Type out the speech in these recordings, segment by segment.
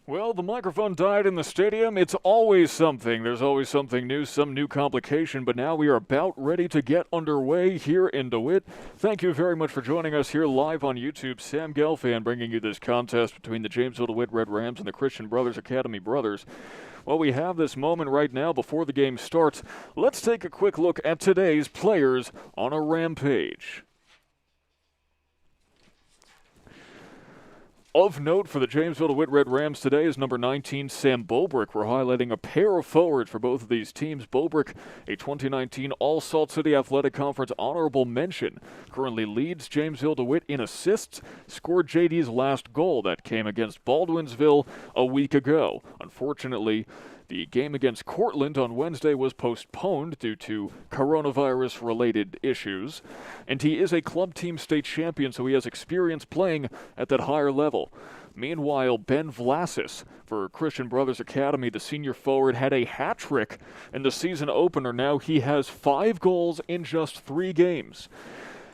Well, the microphone died in the stadium. It's always something. There's always something new, some new complication, but now we are about ready to get underway here in DeWitt. Thank you very much for joining us here live on YouTube. Sam Gelfand bringing you this contest between the Jamesville-DeWitt Red Rams and the Christian Brothers Academy Brothers. Well, we have this moment right now before the game starts. Let's take a quick look at today's players on a rampage. Of note for the Jamesville-DeWitt Red Rams today is number 19, Sam Bobrick. We're highlighting a pair of forwards for both of these teams. Bobrick, a 2019 All-Salt City Athletic Conference honorable mention, currently leads Jamesville-DeWitt in assists, scored JD's last goal that came against Baldwinsville a week ago. Unfortunately, the game against Cortland on Wednesday was postponed due to coronavirus-related issues, and he is a club team state champion, so he has experience playing at that higher level. Meanwhile, Ben Vlasis for Christian Brothers Academy, the senior forward, had a hat trick in the season opener. Now he has 5 goals in just 3 games.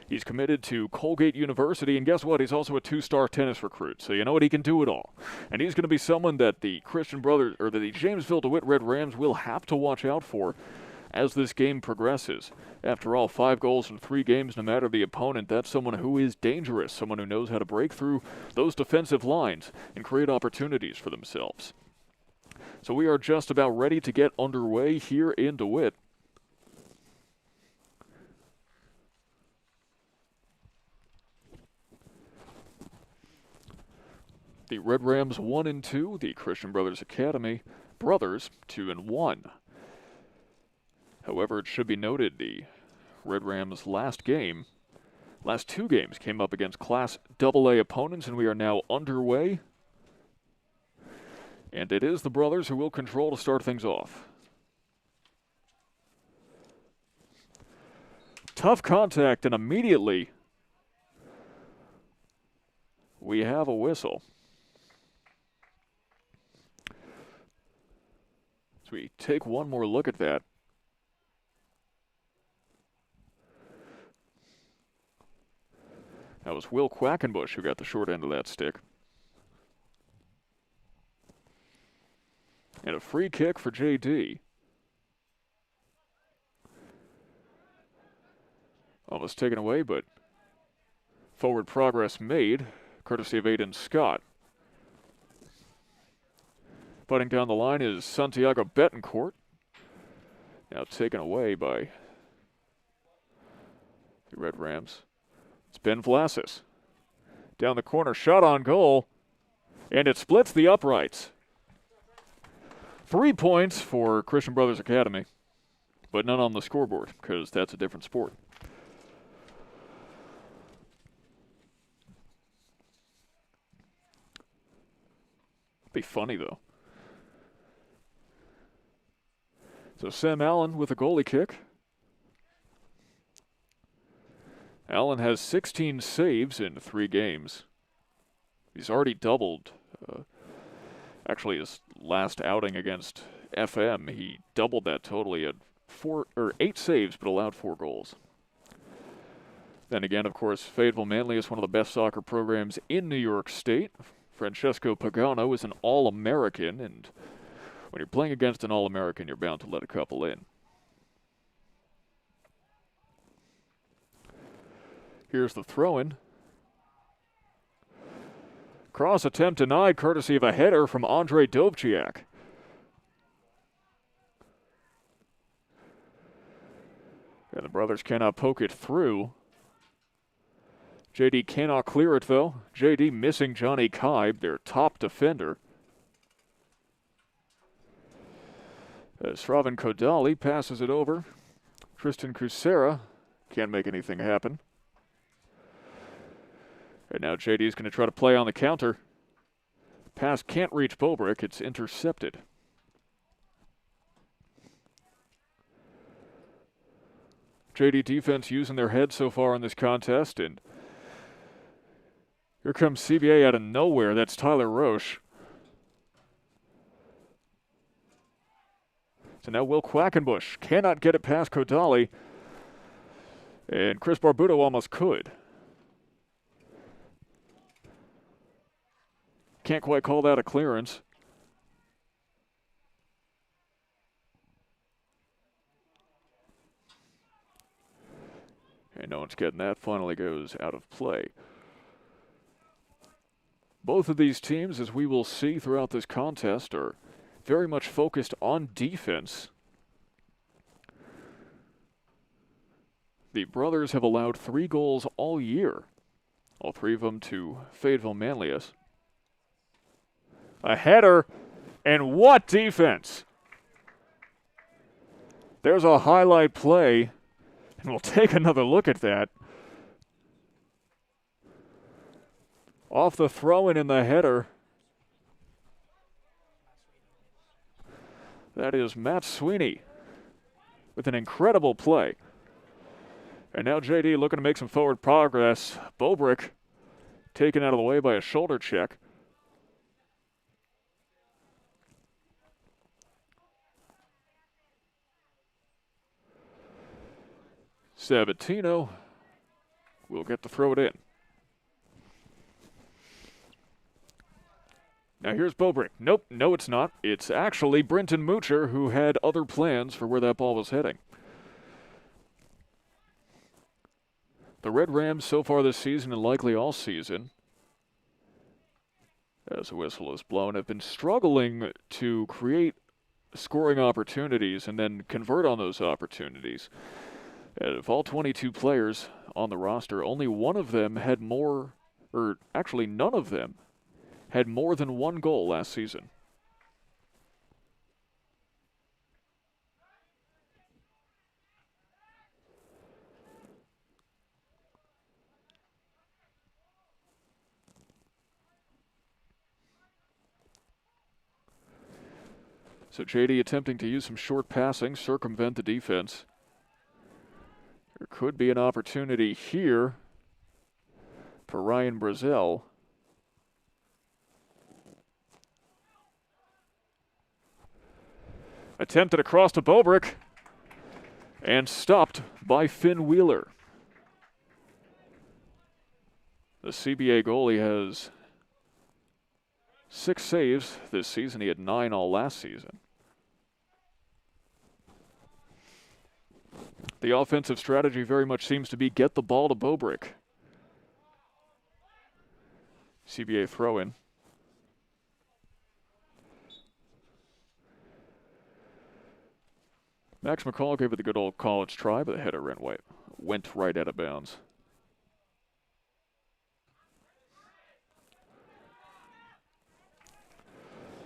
He's committed to Colgate University, and guess what? He's also a 2-star tennis recruit, so you know what? He can do it all. And he's going to be someone that the Christian Brothers, or the Jamesville-DeWitt Red Rams will have to watch out for as this game progresses. After all, 5 goals in 3 games, no matter the opponent, that's someone who is dangerous, someone who knows how to break through those defensive lines and create opportunities for themselves. So we are just about ready to get underway here in DeWitt. The Red Rams 1-2, the Christian Brothers Academy Brothers 2-1. However, it should be noted the Red Rams' last 2 games came up against Class AA opponents, and we are now underway. And it is the Brothers who will control to start things off. Tough contact, and immediately we have a whistle. So we take one more look at that. That was Will Quackenbush who got the short end of that stick. And a free kick for JD. Almost taken away, but forward progress made, courtesy of Aiden Scott. Putting down the line is Santiago Betancourt. Now taken away by the Red Rams. It's Ben Vlasis. Down the corner, shot on goal, and it splits the uprights. 3 points for Christian Brothers Academy, but none on the scoreboard because that's a different sport. Be funny though. So Sam Allen with a goalie kick. Allen has 16 saves in 3 games. He's already doubled. Actually, his last outing against FM, he doubled that total. He had 8 saves, but allowed 4 goals. Then again, of course, Fayetteville Manly is one of the best soccer programs in New York State. Francesco Pagano is an All-American, and when you're playing against an All-American, you're bound to let a couple in. Here's the throw-in. Cross attempt denied, courtesy of a header from Andre Dovciak. And the Brothers cannot poke it through. JD cannot clear it, though. JD missing Johnny Kibe, their top defender. As Sravan Kodali passes it over. Tristan Cusera can't make anything happen. And now JD is going to try to play on the counter. Pass can't reach Bobrick. It's intercepted. JD defense using their head so far in this contest, and here comes CBA out of nowhere. That's Tyler Roche. So now Will Quackenbush cannot get it past Kodali, and Chris Barbuto almost could. Can't quite call that a clearance. No one's getting that. Finally goes out of play. Both of these teams, as we will see throughout this contest, are very much focused on defense. The brothers have allowed 3 goals all year. All 3 of them to Fayetteville Manlius. A header, and what defense! There's a highlight play, and we'll take another look at that. Off the throw-in in the header. That is Matt Sweeney with an incredible play. And now JD looking to make some forward progress. Bobrick taken out of the way by a shoulder check. Sabatino will get to throw it in. Now here's Bobrick. Nope, no it's not. It's actually Brenton Moocher who had other plans for where that ball was heading. The Red Rams so far this season and likely all season, as the whistle is blown, have been struggling to create scoring opportunities and then convert on those opportunities. Out of all 22 players on the roster, only one of them had more, or actually none of them, had more than 1 goal last season. So JD attempting to use some short passing, circumvent the defense. There could be an opportunity here for Ryan Brazel. Attempted across to Bobrick and stopped by Finn Wheeler. The CBA goalie has 6 saves this season. He had 9 all last season. The offensive strategy very much seems to be get the ball to Bobrick. CBA throw-in. Max McCall gave it the good old college try, but the header went right out of bounds.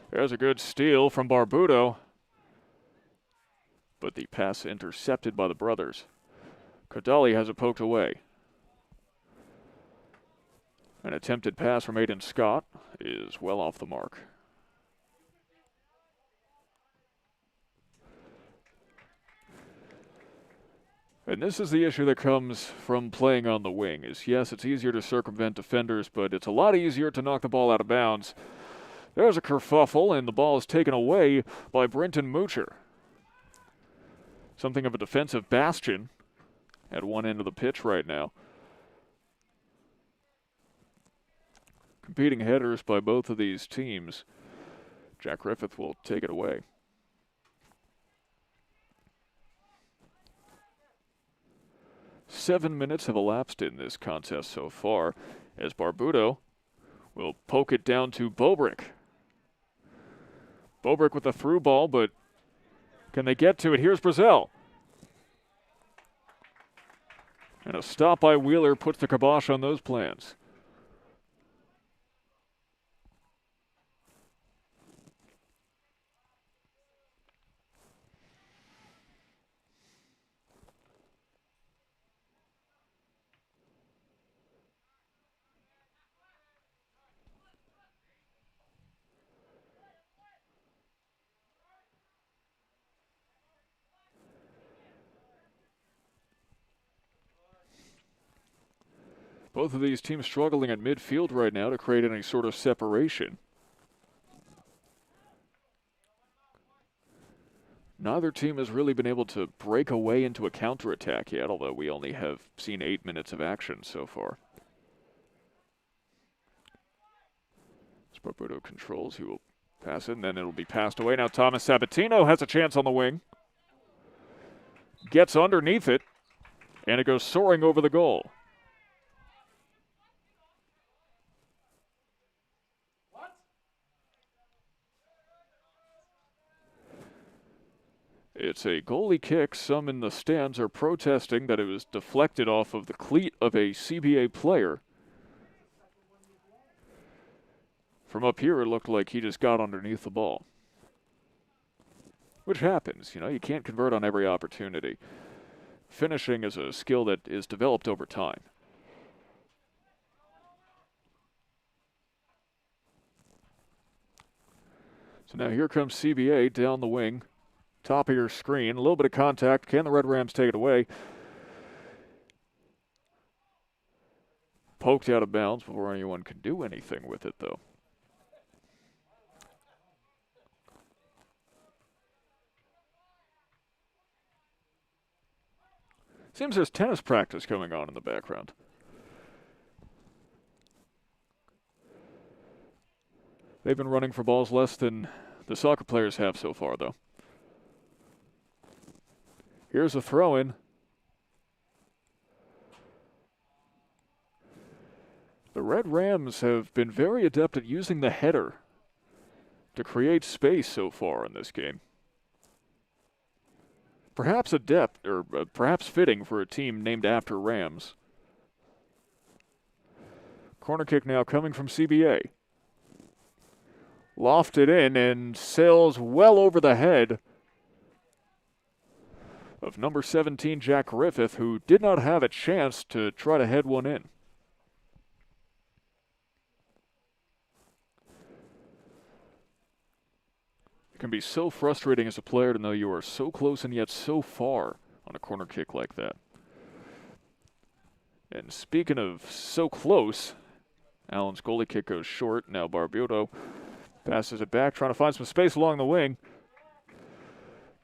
There's a good steal from Barbuto, but the pass intercepted by the brothers. Kodali has it poked away. An attempted pass from Aiden Scott is well off the mark. And this is the issue that comes from playing on the wing, is yes, it's easier to circumvent defenders, but it's a lot easier to knock the ball out of bounds. There's a kerfuffle, and the ball is taken away by Brenton Moocher. Something of a defensive bastion at one end of the pitch right now. Competing headers by both of these teams. Jack Griffith will take it away. Seven minutes have elapsed in this contest so far, as Barbuto will poke it down to Bobrick. Bobrick with a through ball, but can they get to it? Here's Brazel. And a stop by Wheeler puts the kibosh on those plans. Both of these teams struggling at midfield right now to create any sort of separation. Neither team has really been able to break away into a counterattack yet, although we only have seen 8 minutes of action so far. Sparbuto controls, he will pass it, and then it'll be passed away. Now Thomas Sabatino has a chance on the wing. Gets underneath it. And it goes soaring over the goal. It's a goalie kick. Some in the stands are protesting that it was deflected off of the cleat of a CBA player. From up here, it looked like he just got underneath the ball. Which happens, you can't convert on every opportunity. Finishing is a skill that is developed over time. So now here comes CBA down the wing. Top of your screen, a little bit of contact. Can the Red Rams take it away? Poked out of bounds before anyone can do anything with it, though. Seems there's tennis practice going on in the background. They've been running for balls less than the soccer players have so far, though. Here's a throw-in. The Red Rams have been very adept at using the header to create space so far in this game. Perhaps adept, or perhaps fitting for a team named after Rams. Corner kick now coming from CBA. Lofted in and sails well over the head of number 17, Jack Griffith, who did not have a chance to try to head one in. It can be so frustrating as a player to know you are so close and yet so far on a corner kick like that. And speaking of so close, Allen's goalie kick goes short. Now Barbuto passes it back, trying to find some space along the wing.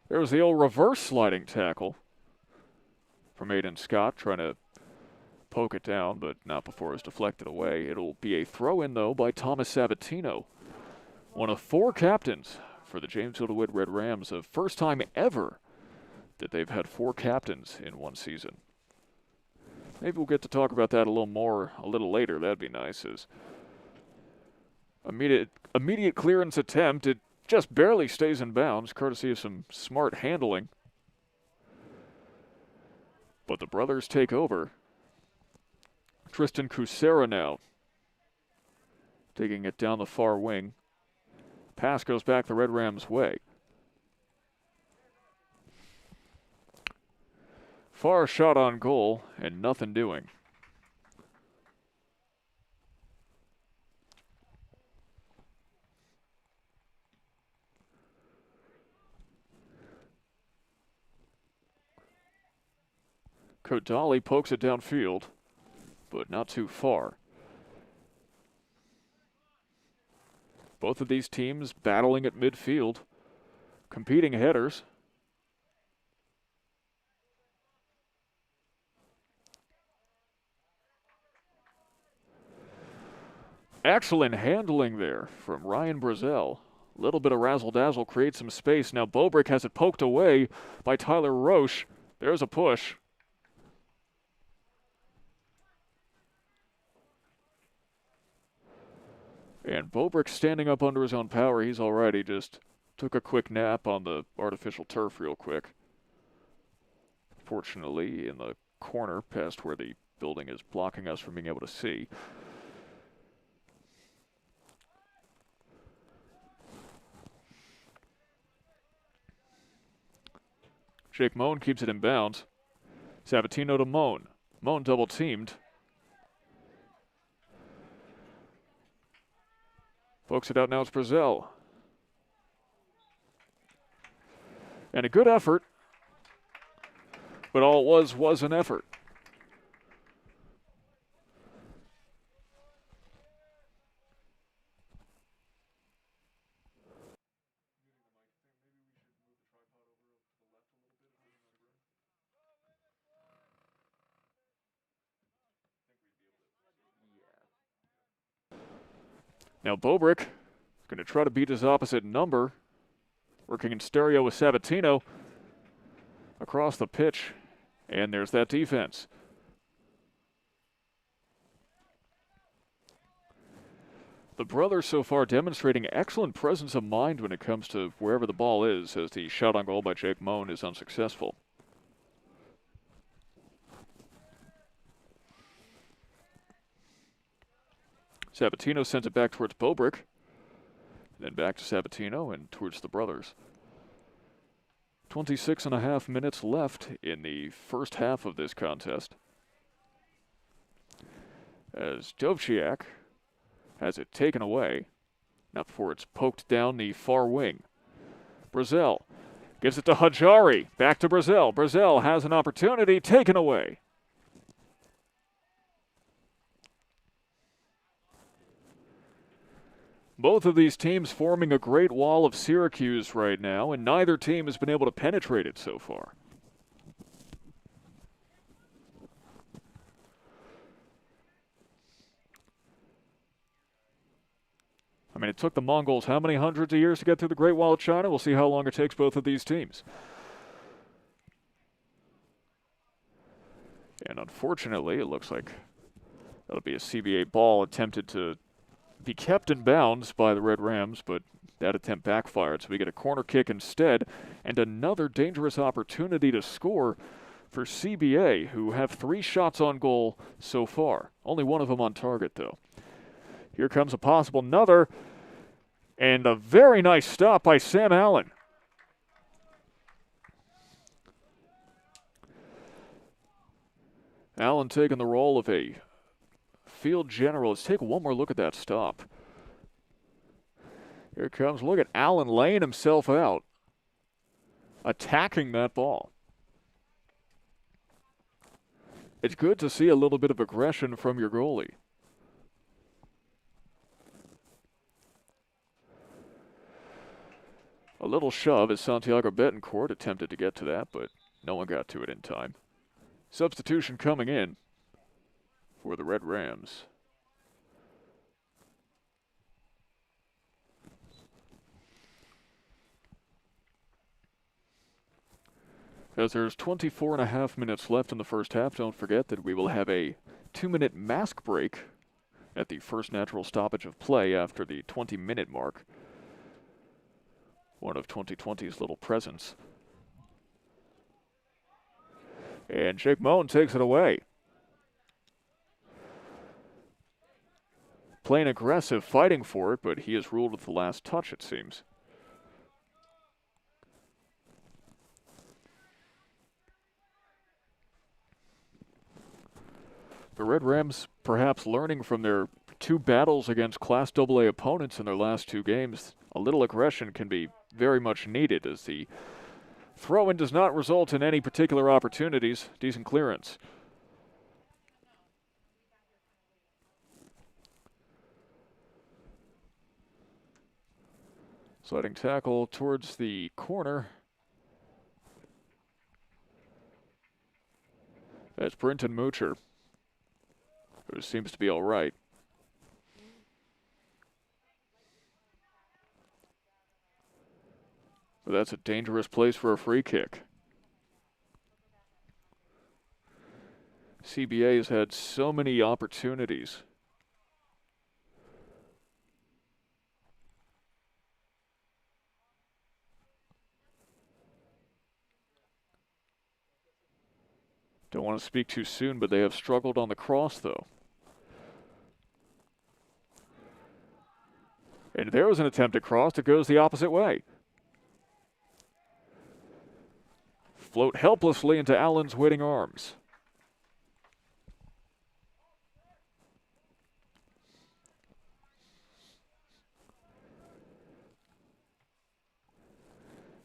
There was the old reverse sliding tackle from Aiden Scott, trying to poke it down, but not before it was deflected away. It'll be a throw-in, though, by Thomas Sabatino, one of 4 captains for the Jamesville-DeWitt Red Rams. The first time ever that they've had 4 captains in one season. Maybe we'll get to talk about that a little more a little later. That'd be nice. As immediate clearance attempt, it just barely stays in bounds, courtesy of some smart handling. But the brothers take over. Tristan Kucera now taking it down the far wing. Pass goes back the Red Rams' way. Far shot on goal and nothing doing. Kodali pokes it downfield, but not too far. Both of these teams battling at midfield, competing headers. Excellent handling there from Ryan Brazel. A little bit of razzle-dazzle creates some space. Now Bobrick has it poked away by Tyler Roche. There's a push. And Bobrick standing up under his own power. He's all right. He just took a quick nap on the artificial turf real quick. Fortunately, in the corner past where the building is blocking us from being able to see. Jake Moan keeps it in bounds. Sabatino to Moan. Moan double teamed. Pokes it out, now it's Brazel. And a good effort, but all it was an effort. Now Bobrick is going to try to beat his opposite number. Working in stereo with Sabatino. Across the pitch. And there's that defense. The brothers so far demonstrating excellent presence of mind when it comes to wherever the ball is, as the shot on goal by Jake Moan is unsuccessful. Sabatino sends it back towards Bobrick. Then back to Sabatino and towards the brothers. 26.5 minutes left in the first half of this contest. As Dovciak has it taken away. Now before it's poked down the far wing. Brazel gives it to Hajari. Back to Brazel. Brazel has an opportunity, taken away. Both of these teams forming a great wall of Syracuse right now, and neither team has been able to penetrate it so far. I mean, it took the Mongols how many hundreds of years to get through the Great Wall of China? We'll see how long it takes both of these teams. And unfortunately, it looks like that'll be a CBA ball attempted to be kept in bounds by the Red Rams, but that attempt backfired. So we get a corner kick instead, and another dangerous opportunity to score for CBA, who have 3 shots on goal so far. Only one of them on target, though. Here comes a possible another, and a very nice stop by Sam Allen. Allen taking the role of a field general. Let's take one more look at that stop. Here it comes. Look at Allen laying himself out, attacking that ball. It's good to see a little bit of aggression from your goalie. A little shove as Santiago Betancourt attempted to get to that, but no one got to it in time. Substitution coming in for the Red Rams. As there's 24.5 minutes left in the first half, don't forget that we will have a 2-minute mask break at the first natural stoppage of play after the 20-minute mark. One of 2020's little presents. And Jake Moan takes it away. Playing aggressive, fighting for it, but he is ruled with the last touch, it seems. The Red Rams perhaps learning from their 2 battles against Class AA opponents in their last 2 games. A little aggression can be very much needed as the throw-in does not result in any particular opportunities. Decent clearance. Sliding tackle towards the corner. That's Brenton Moocher, who seems to be all right. But that's a dangerous place for a free kick. CBA has had so many opportunities. Don't want to speak too soon, but they have struggled on the cross, though. And there was an attempt at cross that goes the opposite way. Float helplessly into Allen's waiting arms.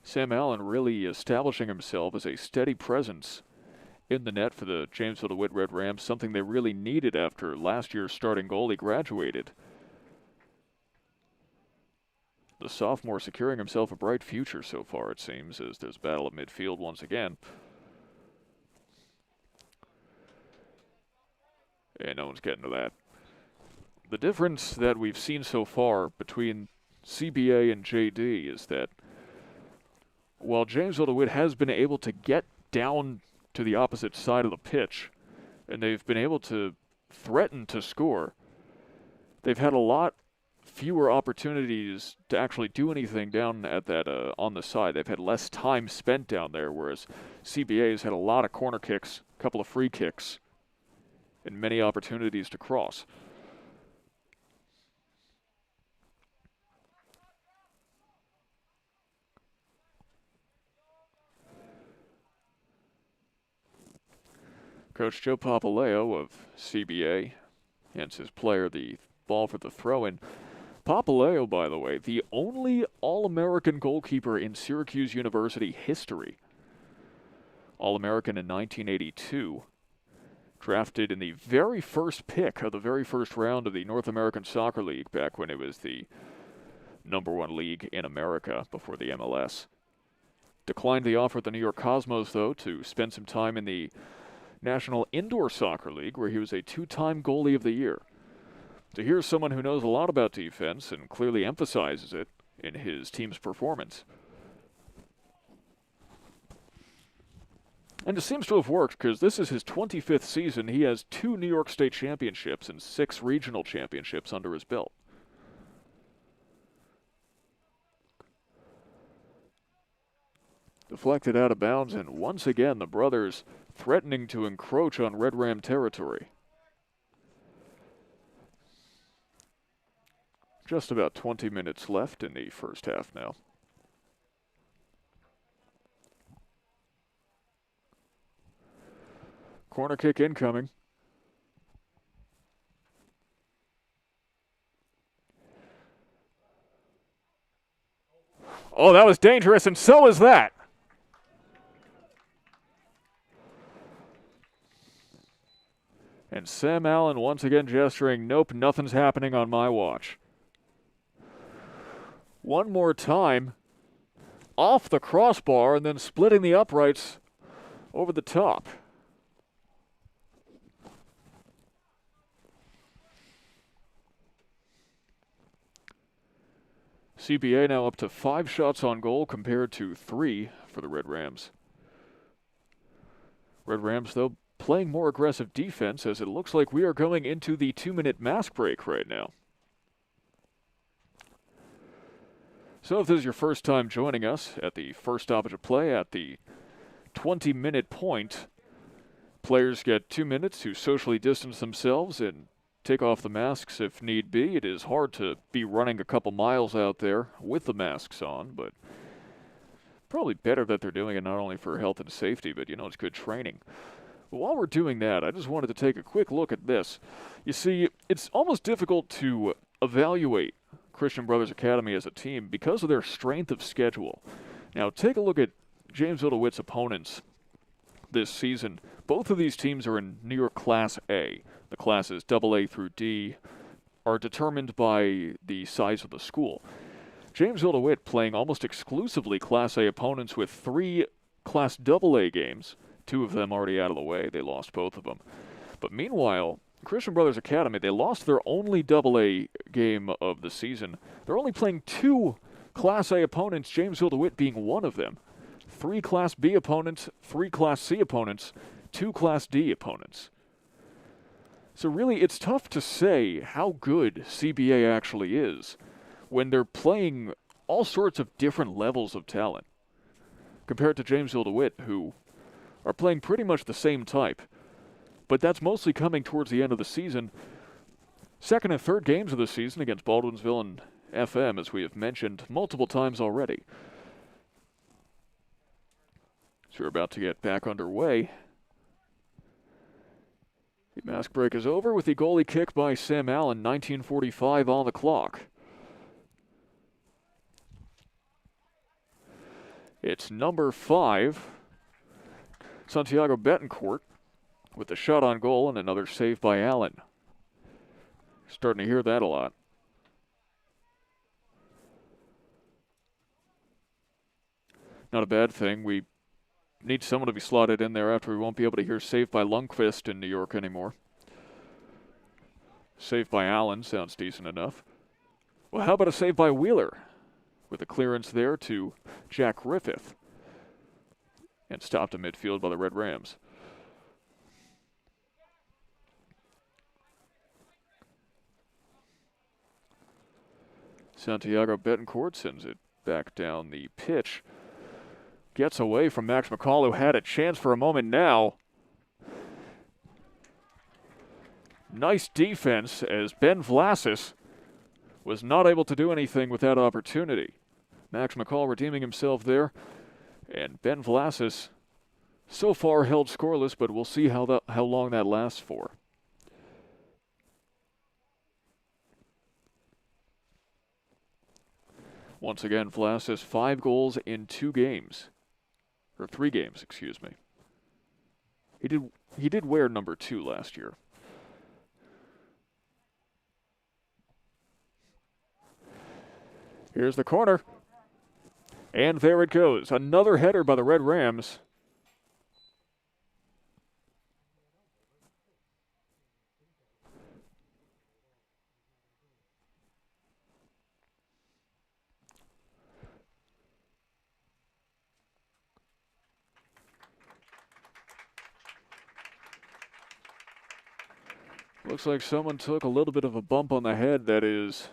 Sam Allen really establishing himself as a steady presence in the net for the Jamesville-DeWitt Red Rams, something they really needed after last year's starting goalie graduated. The sophomore securing himself a bright future so far, it seems, as there's battle at midfield once again. And no one's getting to that. The difference that we've seen so far between CBA and JD is that while Jamesville-DeWitt has been able to get down to the opposite side of the pitch, and they've been able to threaten to score. They've had a lot fewer opportunities to actually do anything down at that on the side. They've had less time spent down there, whereas CBA has had a lot of corner kicks, a couple of free kicks, and many opportunities to cross. Coach Joe Papaleo of CBA hands his player the ball for the throw-in. Papaleo, by the way, the only All-American goalkeeper in Syracuse University history. All-American in 1982. Drafted in the very first pick of the very first round of the North American Soccer League back when it was the #1 league in America before the MLS. Declined the offer at the New York Cosmos, though, to spend some time in the National Indoor Soccer League, where he was a 2-time goalie of the year. So here's someone who knows a lot about defense and clearly emphasizes it in his team's performance. And it seems to have worked, because this is his 25th season. He has 2 New York State championships and 6 regional championships under his belt. Deflected out of bounds, and once again the brothers threatening to encroach on Red Ram territory. Just about 20 minutes left in the first half now. Corner kick incoming. Oh, that was dangerous, and so is that. And Sam Allen once again gesturing, nope, nothing's happening on my watch. One more time, off the crossbar and then splitting the uprights over the top. CBA now up to 5 shots on goal compared to 3 for the Red Rams. Red Rams, though, playing more aggressive defense, as it looks like we are going into the 2-minute mask break right now. So if this is your first time joining us at the first stoppage of play at the 20-minute point, players get 2 minutes to socially distance themselves and take off the masks if need be. It is hard to be running a couple miles out there with the masks on, but probably better that they're doing it not only for health and safety, but, you know, it's good training. But while we're doing that, I just wanted to take a quick look at this. You see, it's almost difficult to evaluate Christian Brothers Academy as a team because of their strength of schedule. Now, take a look at Jamesville-DeWitt's opponents this season. Both of these teams are in New York Class A. The classes AA through D are determined by the size of the school. Jamesville-DeWitt playing almost exclusively Class A opponents with 3 Class AA games, 2 of them already out of the way. They lost both of them. But meanwhile, Christian Brothers Academy, they lost their only AA game of the season. They're only playing 2 Class A opponents, Jamesville-DeWitt being one of them. 3 Class B opponents, 3 Class C opponents, 2 Class D opponents. So really, it's tough to say how good CBA actually is when they're playing all sorts of different levels of talent, compared to Jamesville-DeWitt, who are playing pretty much the same type. But that's mostly coming towards the end of the season. Second and third games of the season against Baldwinsville and FM, as we have mentioned multiple times already. So we're about to get back underway. The mask break is over with the goalie kick by Sam Allen, 19:45 on the clock. It's number 5, Santiago Betancourt, with a shot on goal and another save by Allen. Starting to hear that a lot. Not a bad thing. We need someone to be slotted in there after we won't be able to hear save by Lundqvist in New York anymore. Save by Allen sounds decent enough. Well, how about a save by Wheeler? With a clearance there to Jack Griffith. And stopped in midfield by the Red Rams. Santiago Betancourt sends it back down the pitch. Gets away from Max McCall, who had a chance for a moment now. Nice defense as Ben Vlasis was not able to do anything with that opportunity. Max McCall redeeming himself there. And Ben Vlasis so far held scoreless, but we'll see how long that lasts for. Once again, Vlasis 5 goals in 2 games. Or 3 games, excuse me. He did wear number 2 last year. Here's the corner. And there it goes. Another header by the Red Rams. Looks like someone took a little bit of a bump on the head. That is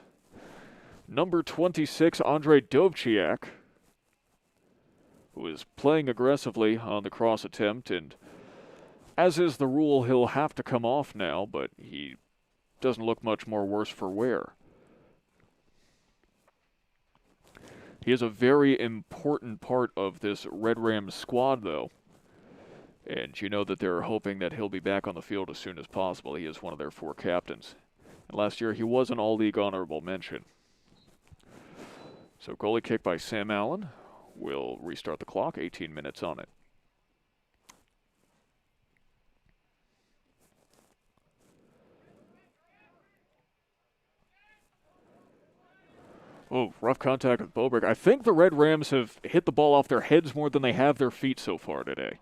number 26, Andrei Dovciak, who is playing aggressively on the cross attempt, and as is the rule, he'll have to come off now, but he doesn't look much more worse for wear. He is a very important part of this Red Rams squad, though. And you know that they're hoping that he'll be back on the field as soon as possible. He is one of their 4 captains. And last year, he was an all-league honorable mention. So goalie kick by Sam Allen. We'll restart the clock, 18 minutes on it. Oh, rough contact with Bobrick. I think the Red Rams have hit the ball off their heads more than they have their feet so far today.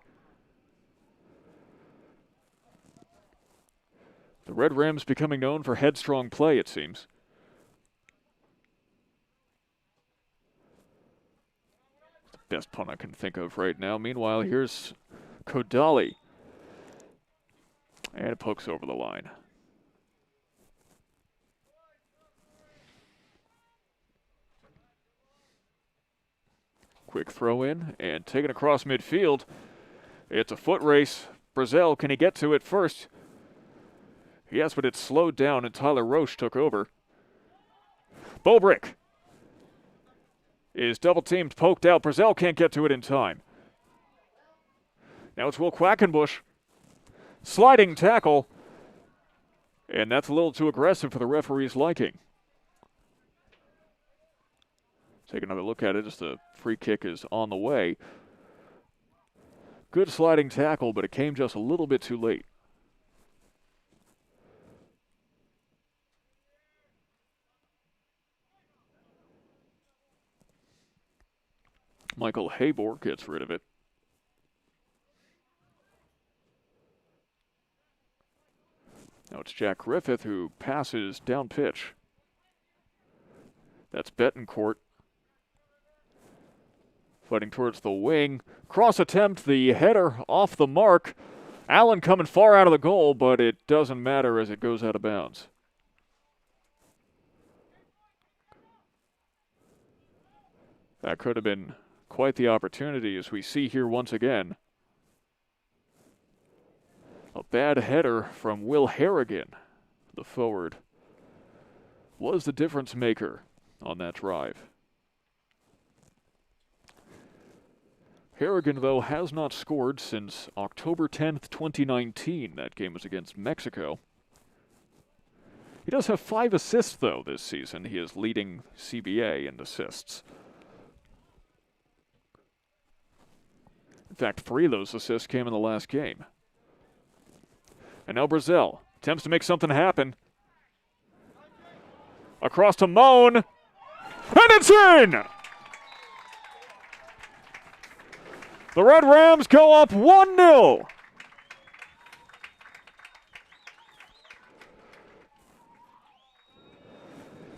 The Red Rams becoming known for headstrong play, it seems. It's the best pun I can think of right now. Meanwhile, here's Kodali. And it pokes over the line. Quick throw in and taken across midfield. It's a foot race. Brazel, can he get to it first? Yes, but it's slowed down and Tyler Roche took over. Bobrick is double teamed, poked out. Brazel can't get to it in time. Now it's Will Quackenbush. Sliding tackle. And that's a little too aggressive for the referee's liking. Take another look at it as the free kick is on the way. Good sliding tackle, but it came just a little bit too late. Michael Habor gets rid of it. Now it's Jack Griffith who passes down pitch. That's Betancourt. Fighting towards the wing. Cross attempt, the header off the mark. Allen coming far out of the goal, but it doesn't matter as it goes out of bounds. That could have been quite the opportunity, as we see here once again. A bad header from Will Harrigan, the forward, was the difference maker on that drive. Harrigan, though, has not scored since October 10th, 2019. That game was against Mexico. He does have 5 assists, though, this season. He is leading CBA in assists. In fact, 3 of those assists came in the last game. And now Brazel attempts to make something happen. Across to Moan. And it's in! The Red Rams go up 1-0.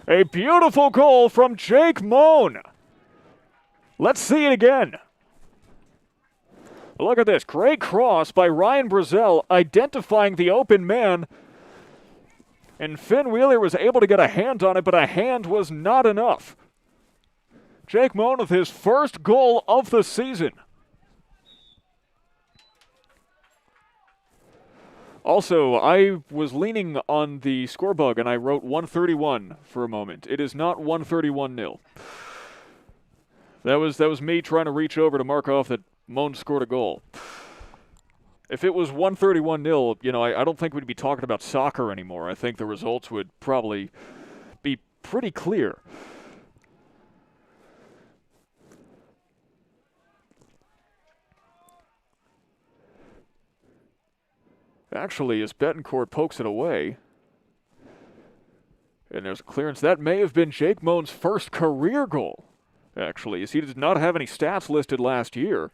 A beautiful goal from Jake Moan. Let's see it again. Look at this. Great cross by Ryan Brazel, identifying the open man. And Finn Wheeler was able to get a hand on it, but a hand was not enough. Jake Moan with his first goal of the season. Also, I was leaning on the score bug, and I wrote 131 for a moment. It is not 131-0. That was me trying to reach over to mark off that Moan scored a goal. If it was 131-0, I don't think we'd be talking about soccer anymore. I think the results would probably be pretty clear. Actually, as Betancourt pokes it away, and there's a clearance, that may have been Jake Moan's first career goal, actually, as he did not have any stats listed last year.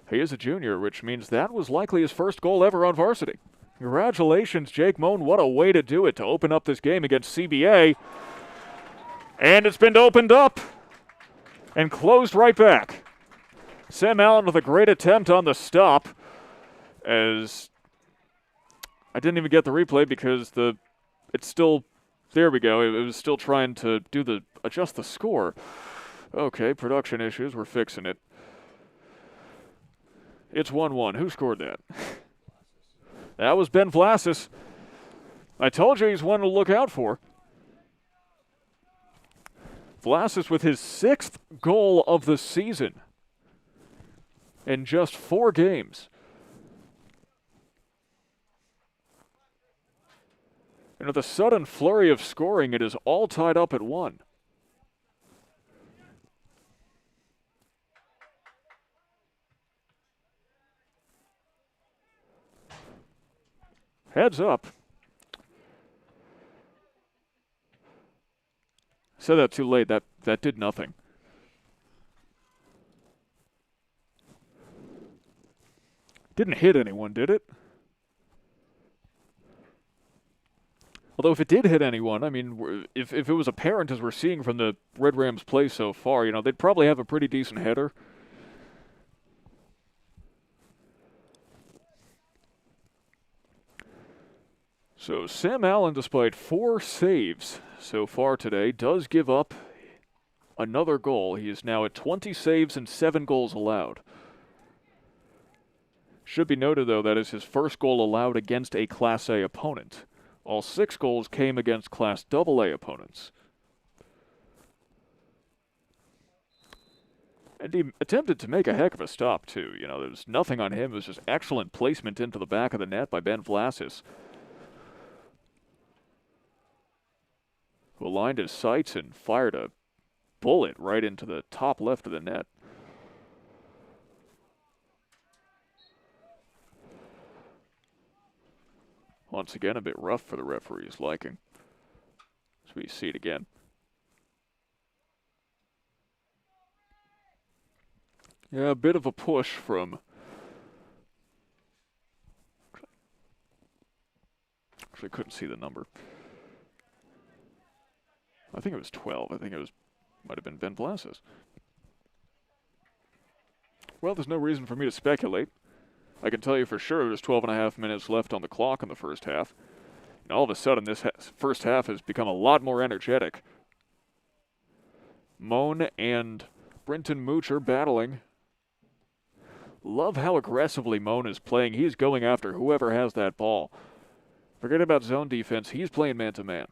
He is a junior, which means that was likely his first goal ever on varsity. Congratulations, Jake Moan. What a way to do it, to open up this game against CBA. And it's been opened up and closed right back. Sam Allen with a great attempt on the stop, as I didn't even get the replay because it's still, there we go. It was still trying to adjust the score. Okay, production issues, we're fixing it. It's 1-1. Who scored that? That was Ben Vlasis. I told you he's one to look out for. Vlasis with his 6th goal of the season in just 4 games. And with a sudden flurry of scoring, it is all tied up at 1. Heads up. Said that too late. That did nothing. Didn't hit anyone, did it? Although if it did hit anyone, I mean, if it was apparent, as we're seeing from the Red Rams play so far, they'd probably have a pretty decent header. So Sam Allen, despite 4 saves so far today, does give up another goal. He is now at 20 saves and 7 goals allowed. Should be noted, though, that is his first goal allowed against a Class A opponent. All 6 goals came against Class AA opponents. And he attempted to make a heck of a stop, too. There was nothing on him. It was just excellent placement into the back of the net by Ben Vlasis, who aligned his sights and fired a bullet right into the top left of the net. Once again, a bit rough for the referee's liking. As we see it again. Yeah, a bit of a push from... Actually, couldn't see the number. I think it was 12. I think it might have been Ben Vlasis. Well, there's no reason for me to speculate. I can tell you for sure there's 12 and a half minutes left on the clock in the first half. And all of a sudden, this first half has become a lot more energetic. Moan and Brenton Moocher battling. Love how aggressively Moan is playing. He's going after whoever has that ball. Forget about zone defense. He's playing man-to-man.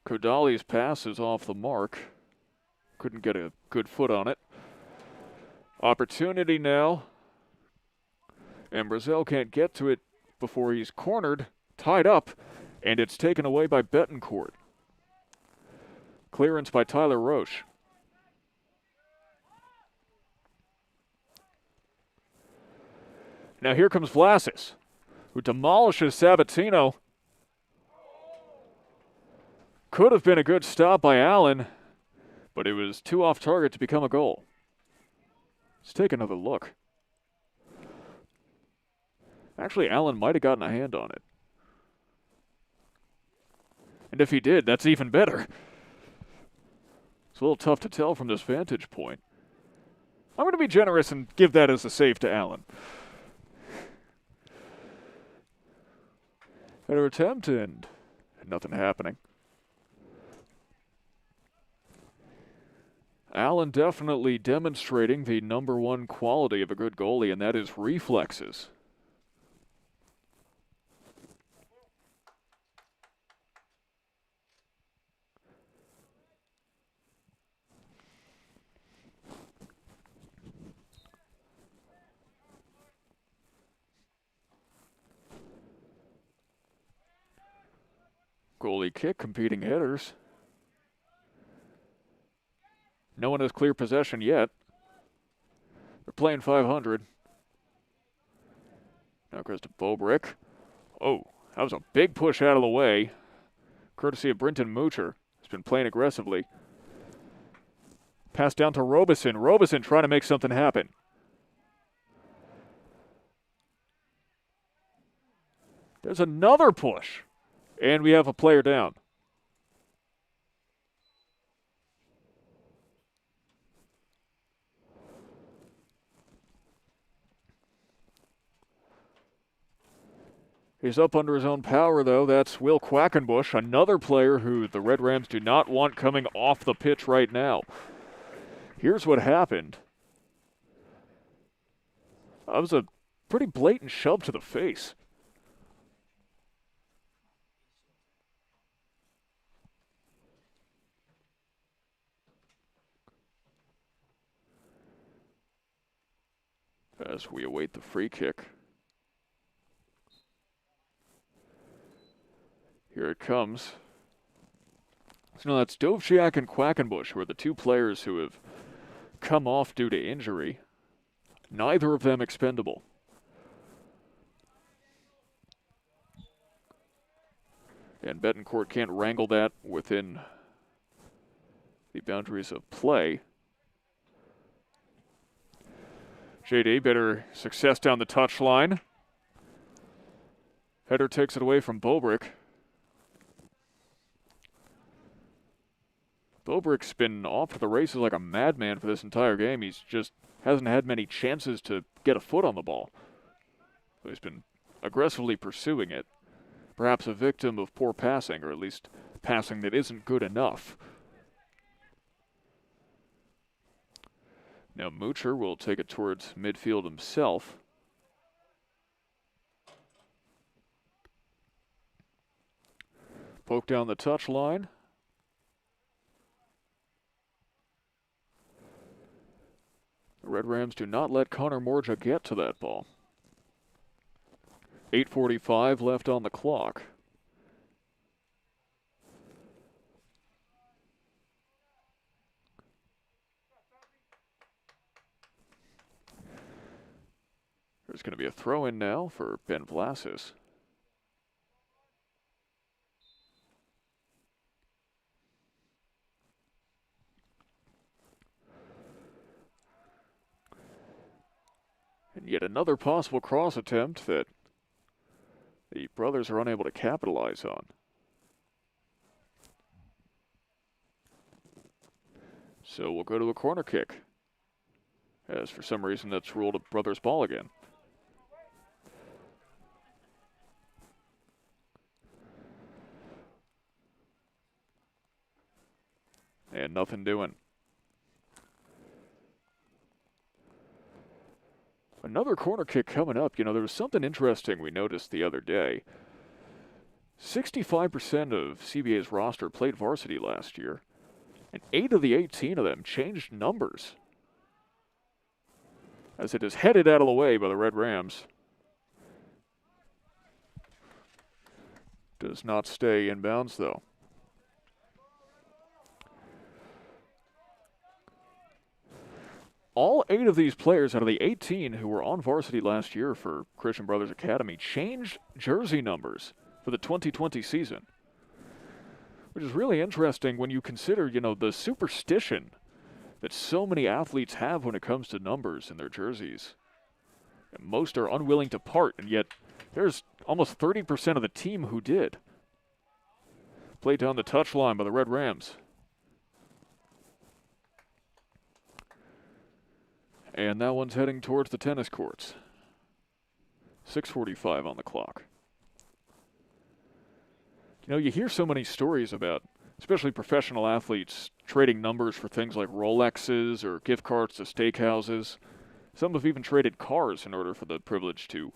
Kodali's pass is off the mark. Couldn't get a good foot on it. Opportunity now. And Brazel can't get to it before he's cornered, tied up, and it's taken away by Betancourt. Clearance by Tyler Roche. Now here comes Vlasis, who demolishes Sabatino. Could have been a good stop by Allen, but it was too off target to become a goal. Let's take another look. Actually, Allen might have gotten a hand on it. And if he did, that's even better. It's a little tough to tell from this vantage point. I'm going to be generous and give that as a save to Allen. Header attempt and nothing happening. Allen definitely demonstrating the #1 quality of a good goalie, and that is reflexes. Goalie kick, competing hitters. No one has clear possession yet. They're playing 500. Now goes to Bobrick. Oh, that was a big push out of the way. Courtesy of Brenton Moocher. He's been playing aggressively. Pass down to Robeson. Robeson trying to make something happen. There's another push. And we have a player down. He's up under his own power, though. That's Will Quackenbush, another player who the Red Rams do not want coming off the pitch right now. Here's what happened. That was a pretty blatant shove to the face. As we await the free kick. Here it comes. So now that's Dovciak and Quackenbush, who are the two players who have come off due to injury. Neither of them expendable. And Betancourt can't wrangle that within the boundaries of play. JD, better success down the touchline. Header takes it away from Bobrick. Bobrick's been off to the races like a madman for this entire game. He's just hasn't had many chances to get a foot on the ball. So he's been aggressively pursuing it. Perhaps a victim of poor passing, or at least passing that isn't good enough. Now Moocher will take it towards midfield himself. Poke down the touchline. The Red Rams do not let Connor Morja get to that ball. 8:45 left on the clock. There's going to be a throw-in now for Ben Vlasis. And yet another possible cross attempt that the brothers are unable to capitalize on. So we'll go to a corner kick, as for some reason that's ruled a brothers' ball again. And nothing doing. Another corner kick coming up. You know, there was something interesting we noticed the other day. 65% of CBA's roster played varsity last year, and 8 of the 18 of them changed numbers. As it is headed out of the way by the Red Rams. Does not stay in bounds, though. All 8 of these players out of the 18 who were on varsity last year for Christian Brothers Academy changed jersey numbers for the 2020 season. Which is really interesting when you consider, you know, the superstition that so many athletes have when it comes to numbers in their jerseys. And most are unwilling to part, and yet there's almost 30% of the team who did. Played down the touchline by the Red Rams. And that one's heading towards the tennis courts. 6:45 on the clock. You know, you hear so many stories about, especially professional athletes, trading numbers for things like Rolexes or gift cards to steakhouses. Some have even traded cars in order for the privilege to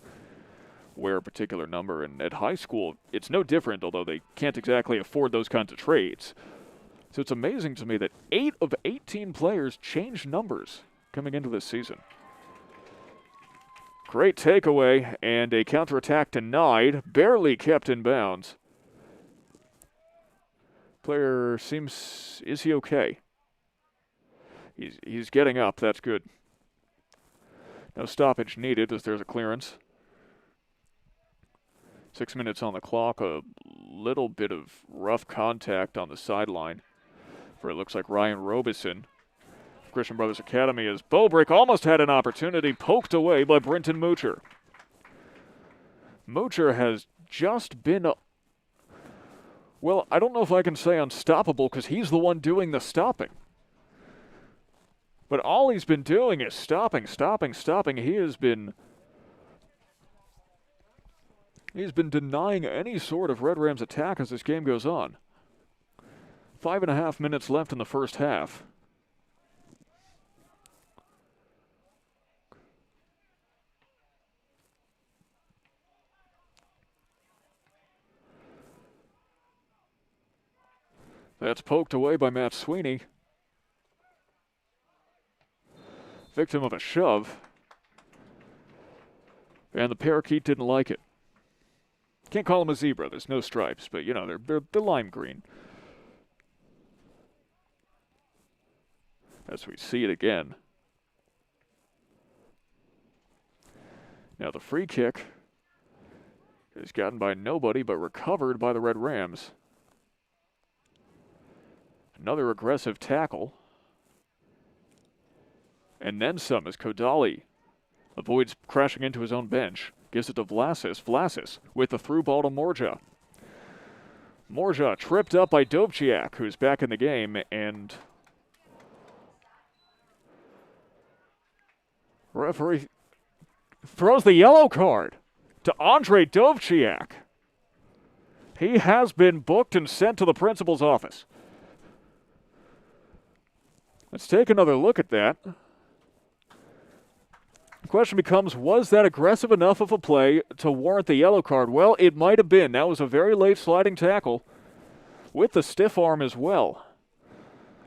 wear a particular number. And at high school, it's no different, although they can't exactly afford those kinds of trades. So it's amazing to me that 8 of 18 players changed numbers coming into this season. Great takeaway, and a counterattack denied, barely kept in bounds. Player seems, is he okay? He's getting up, that's good. No stoppage needed as there's a clearance. 6 minutes on the clock, a little bit of rough contact on the sideline for it looks like Ryan Robeson. Christian Brothers Academy as Bobrick almost had an opportunity, poked away by Brenton Moocher. Moocher has just been, well, I don't know if I can say unstoppable because he's the one doing the stopping. But all he's been doing is stopping. He's been denying any sort of Red Rams attack as this game goes on. 5.5 minutes left in the first half. That's poked away by Matt Sweeney. Victim of a shove. And the parakeet didn't like it. Can't call him a zebra, there's no stripes, but you know, they're lime green. As we see it again. Now the free kick is gotten by nobody but recovered by the Red Rams. Another aggressive tackle. And then some as Kodali avoids crashing into his own bench. Gives it to Vlasis. Vlasis with the through ball to Morja. Morja tripped up by Dovciak, who's back in the game, and referee throws the yellow card to Andre Dovciak. He has been booked and sent to the principal's office. Let's take another look at that. The question becomes, was that aggressive enough of a play to warrant the yellow card? Well, it might have been. That was a very late sliding tackle with the stiff arm as well.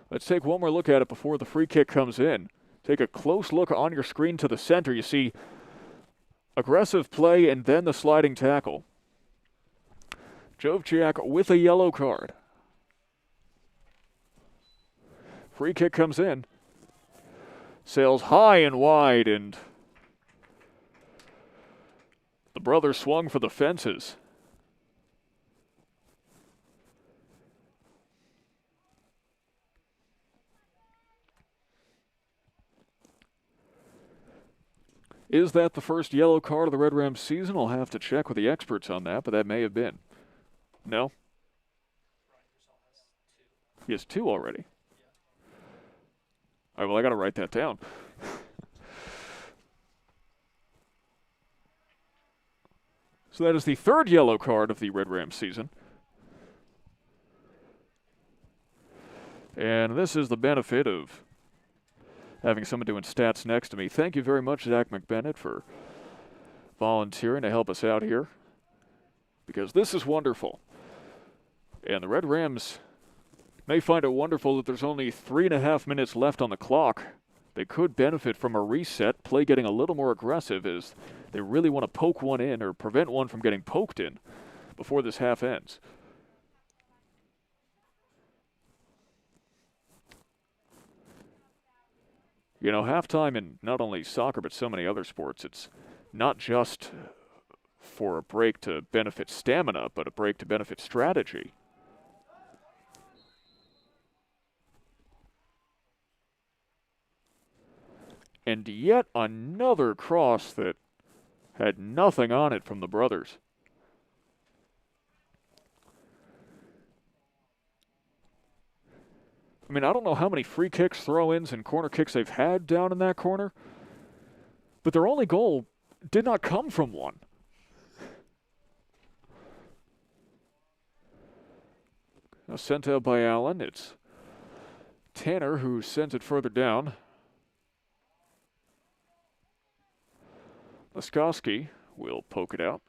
Let's take one more look at it before the free kick comes in. Take a close look on your screen to the center. You see aggressive play and then the sliding tackle. Dovciak with a yellow card. Free kick comes in. Sails high and wide, and the brothers swung for the fences. Is that the first yellow card of the Red Rams season? I'll have to check with the experts on that, but that may have been. No? He has 2 already. All right, well, I got to write that down. So that is the 3rd yellow card of the Red Rams season. And this is the benefit of having someone doing stats next to me. Thank you very much, Zach McBennett, for volunteering to help us out here, because this is wonderful. And the Red Rams may find it wonderful that there's only 3.5 minutes left on the clock. They could benefit from a reset, play getting a little more aggressive as they really want to poke one in or prevent one from getting poked in before this half ends. You know, halftime in not only soccer but so many other sports, it's not just for a break to benefit stamina, but a break to benefit strategy. And yet another cross that had nothing on it from the brothers. I mean, I don't know how many free kicks, throw-ins, and corner kicks they've had down in that corner, but their only goal did not come from one. Now sent out by Allen. It's Tanner who sends it further down. Laskowski will poke it out.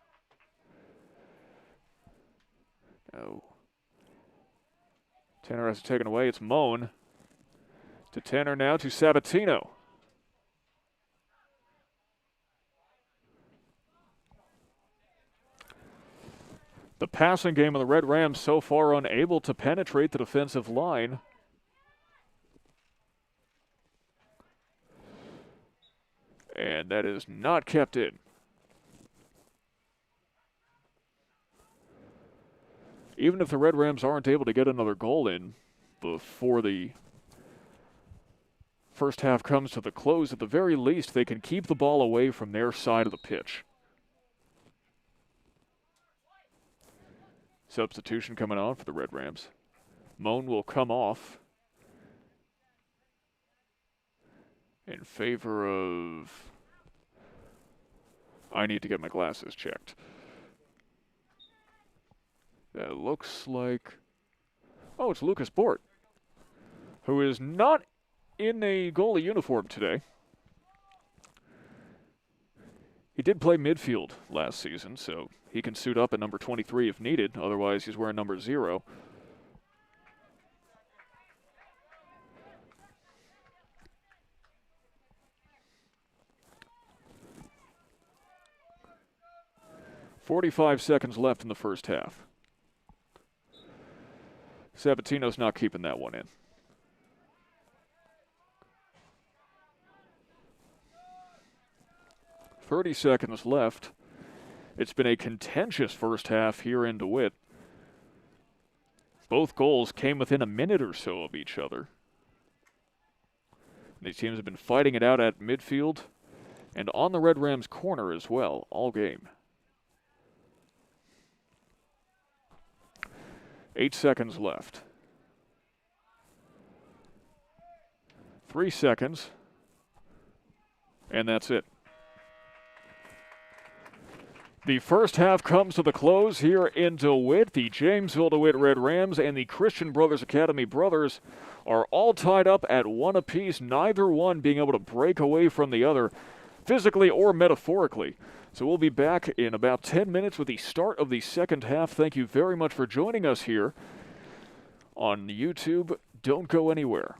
No. Tanner has it taken away. It's Moan. To Tanner now to Sabatino. The passing game of the Red Rams so far unable to penetrate the defensive line. And that is not kept in. Even if the Red Rams aren't able to get another goal in before the first half comes to the close, at the very least, they can keep the ball away from their side of the pitch. Substitution coming on for the Red Rams. Moan will come off in favor of... I need to get my glasses checked. That looks like... Oh, it's Lucas Bort, who is not in a goalie uniform today. He did play midfield last season, so he can suit up at number 23 if needed. Otherwise, he's wearing number 0. .45 seconds left in the first half. Sabatino's not keeping that one in. .30 seconds left. It's been a contentious first half here in DeWitt. Both goals came within a minute or so of each other. These teams have been fighting it out at midfield and on the Red Rams corner as well all game. 8 seconds left. 3 seconds. And that's it. The first half comes to the close here in DeWitt. The Jamesville-DeWitt Red Rams and the Christian Brothers Academy Brothers are all tied up at 1 apiece, neither one being able to break away from the other, physically or metaphorically. So we'll be back in about 10 minutes with the start of the second half. Thank you very much for joining us here on YouTube. Don't go anywhere.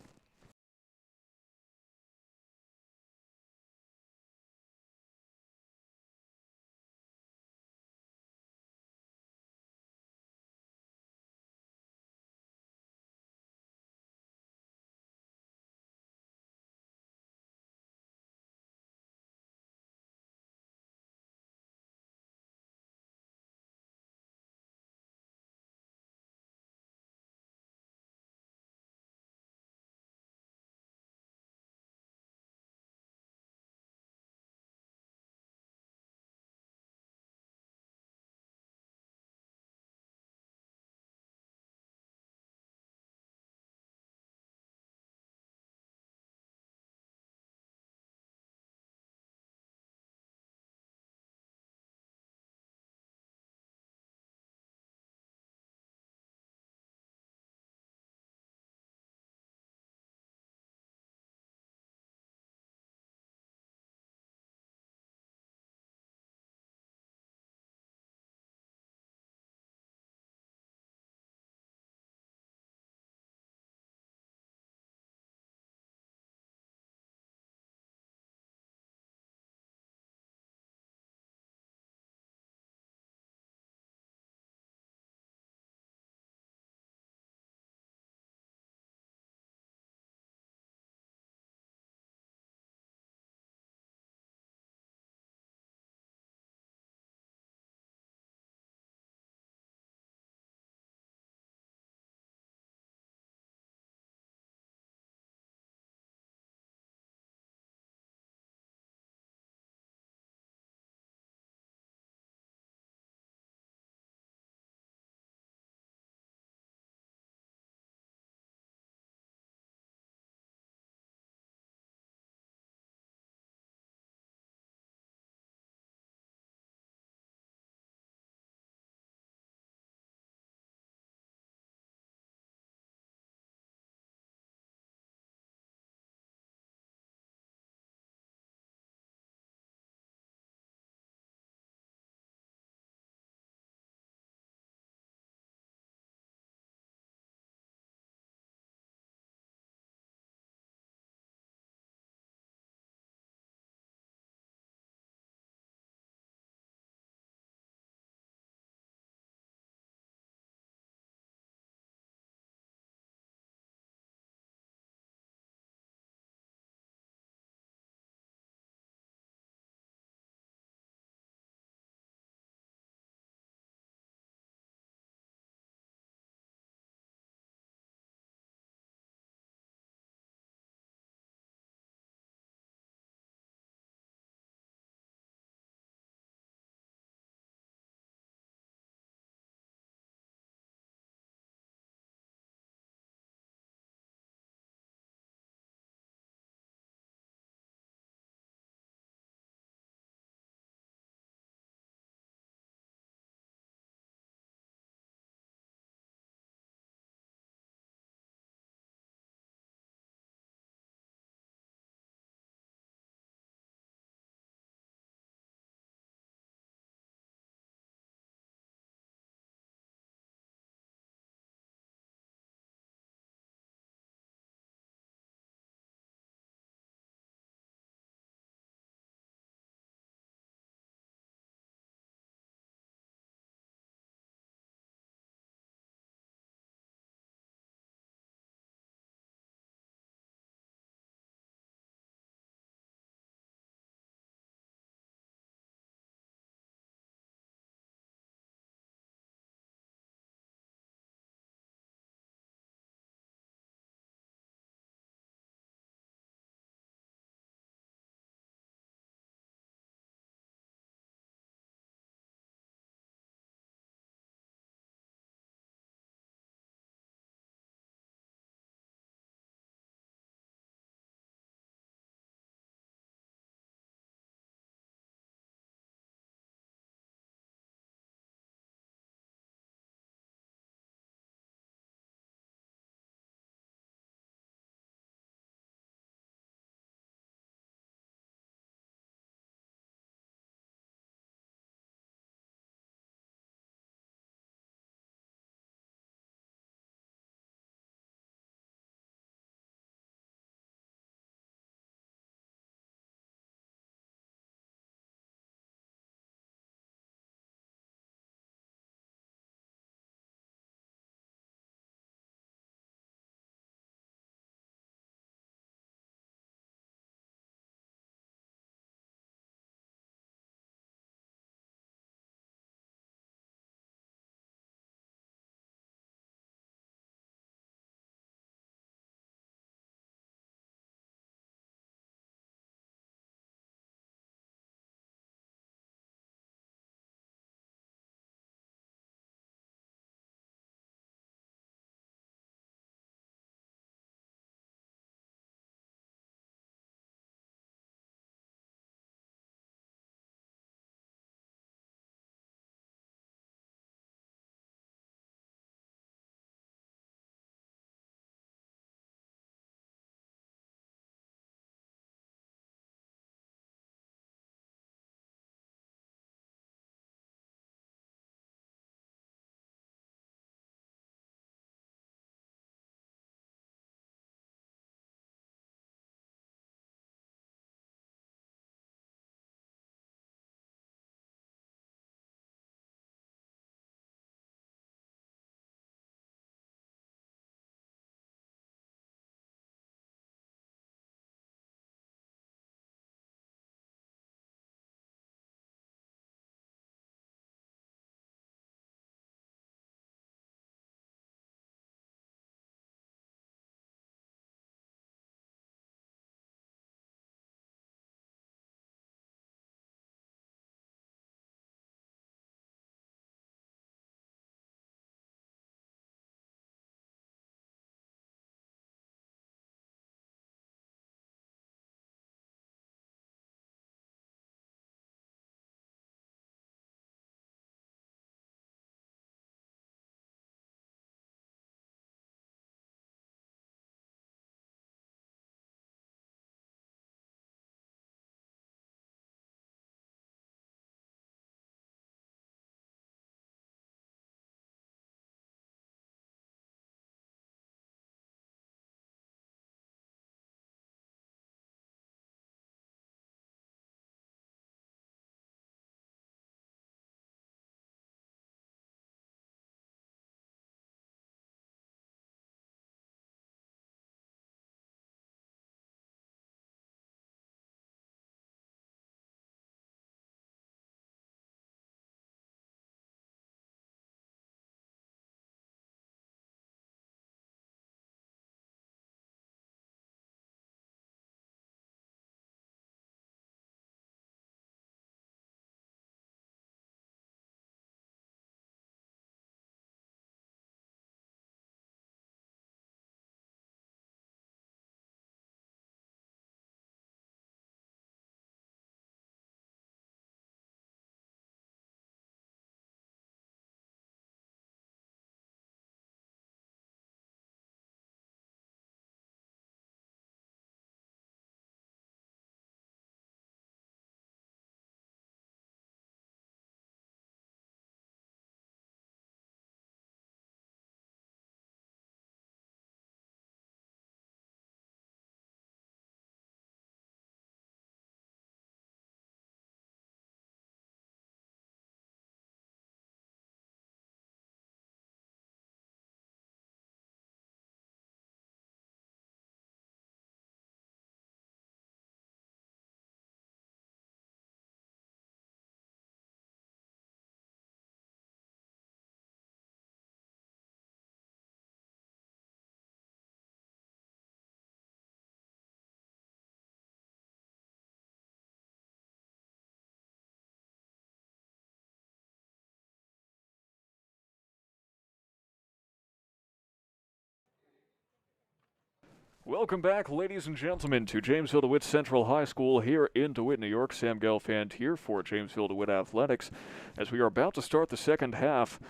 Welcome back, ladies and gentlemen, to Jamesville-DeWitt Central High School here in DeWitt, New York. Sam Gelfand here for Jamesville-DeWitt Athletics. As we are about to start the second half,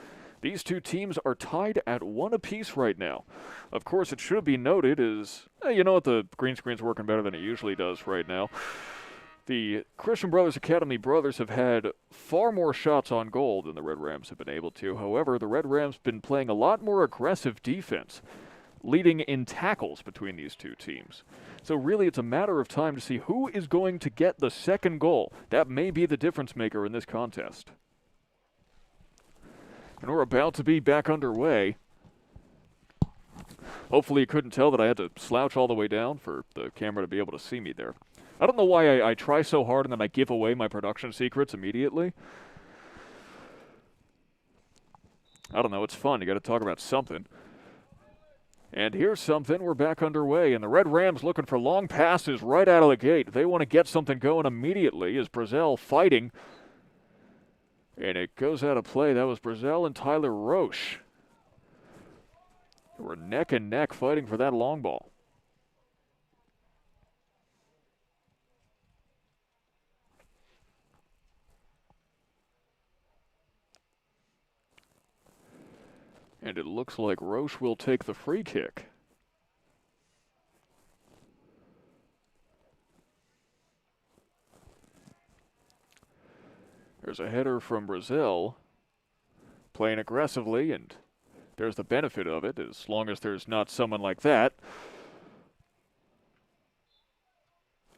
these two teams are tied at 1 apiece right now. Of course, it should be noted is, you know what, the green screen's working better than it usually does right now. The Christian Brothers Academy brothers have had far more shots on goal than the Red Rams have been able to. However, the Red Rams have been playing a lot more aggressive defense, leading in tackles between these two teams. So really it's a matter of time to see who is going to get the second goal. That may be the difference maker in this contest. And we're about to be back underway. Hopefully you couldn't tell that I had to slouch all the way down for the camera to be able to see me there. I don't know why I try so hard and then I give away my production secrets immediately. I don't know, it's fun. You got to talk about something. And here's something, we're back underway, and the Red Rams looking for long passes right out of the gate. They want to get something going immediately as Brazel fighting. And it goes out of play. That was Brazel and Tyler Roche. They were neck and neck fighting for that long ball. And it looks like Roche will take the free kick. There's a header from Brazel, playing aggressively, and there's the benefit of it, as long as there's not someone like that.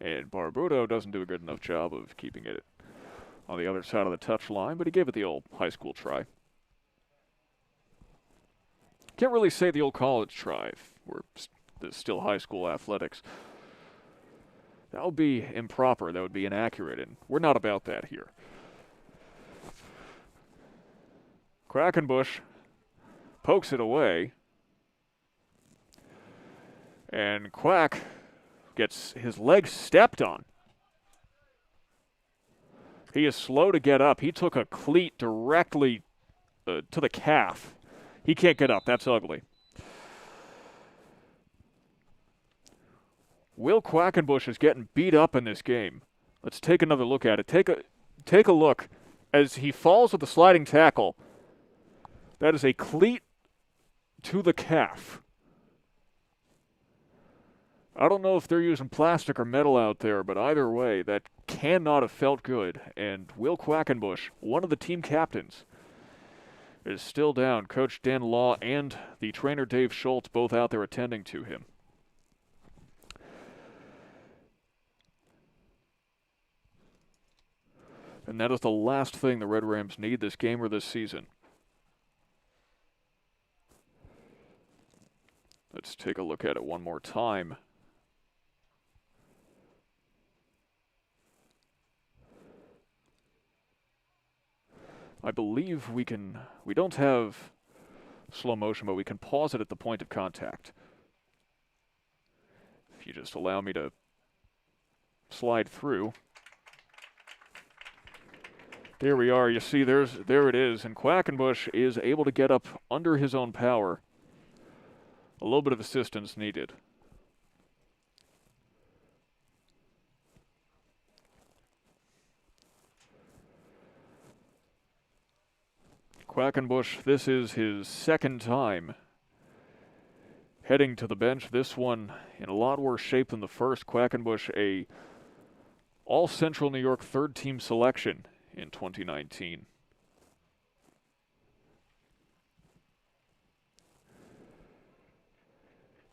And Barbudo doesn't do a good enough job of keeping it on the other side of the touch line, but he gave it the old high school try. Can't really say the old college try. We're still high school athletics. That would be improper. That would be inaccurate, and we're not about that here. Quackenbush pokes it away, and Quack gets his leg stepped on. He is slow to get up. He took a cleat directly to the calf. He can't get up. That's ugly. Will Quackenbush is getting beat up in this game. Let's take another look at it. Take a look as he falls with the sliding tackle. That is a cleat to the calf. I don't know if they're using plastic or metal out there, but either way, that cannot have felt good. And Will Quackenbush, one of the team captains, is still down. Coach Dan Law and the trainer Dave Schultz both out there attending to him. And that is the last thing the Red Rams need this game or this season. Let's take a look at it one more time. I believe we don't have slow motion, but we can pause it at the point of contact. If you just allow me to slide through. There we are. You see, there it is. And Quackenbush is able to get up under his own power. A little bit of assistance needed. Quackenbush, this is his second time heading to the bench. This one in a lot worse shape than the first. Quackenbush, a all-Central New York third-team selection in 2019.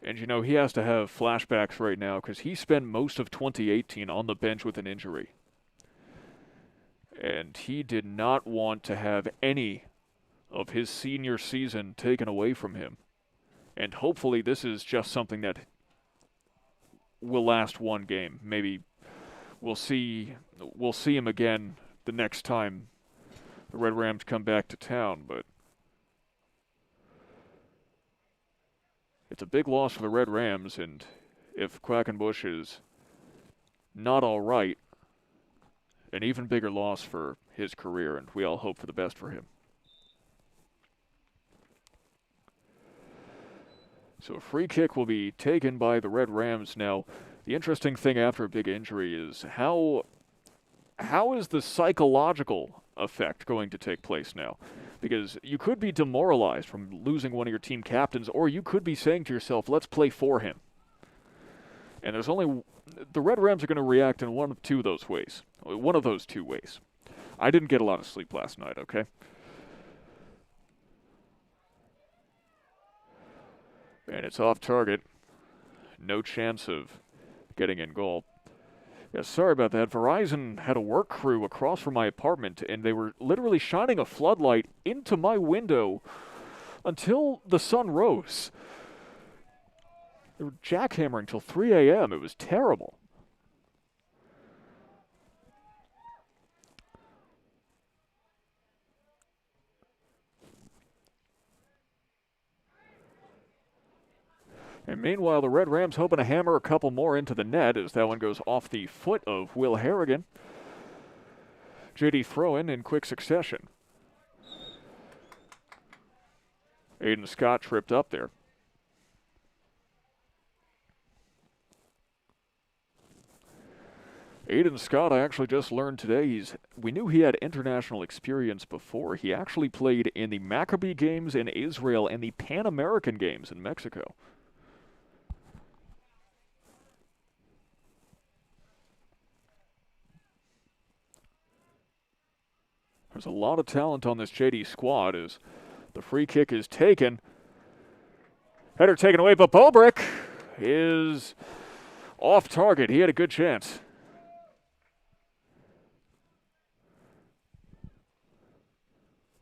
And, you know, he has to have flashbacks right now because he spent most of 2018 on the bench with an injury. And he did not want to have any of his senior season taken away from him. And hopefully this is just something that will last one game. Maybe we'll see him again the next time the Red Rams come back to town, but it's a big loss for the Red Rams, and if Quackenbush is not all right, an even bigger loss for his career, and we all hope for the best for him. So a free kick will be taken by the Red Rams. Now, the interesting thing after a big injury is how is the psychological effect going to take place now? Because you could be demoralized from losing one of your team captains, or you could be saying to yourself, let's play for him. And the Red Rams are going to react in one of those two ways. I didn't get a lot of sleep last night, okay? And it's off target. No chance of getting in goal. Yeah, sorry about that. Verizon had a work crew across from my apartment, and they were literally shining a floodlight into my window until the sun rose. They were jackhammering till 3 a.m. It was terrible. And meanwhile, the Red Rams hoping to hammer a couple more into the net as that one goes off the foot of Will Harrigan. JD throw-in quick succession. Aiden Scott tripped up there. Aiden Scott, I actually just learned today, we knew he had international experience before. He actually played in the Maccabi Games in Israel and the Pan American Games in Mexico. There's a lot of talent on this JD squad as the free kick is taken. Header taken away, but Bobrick is off target. He had a good chance.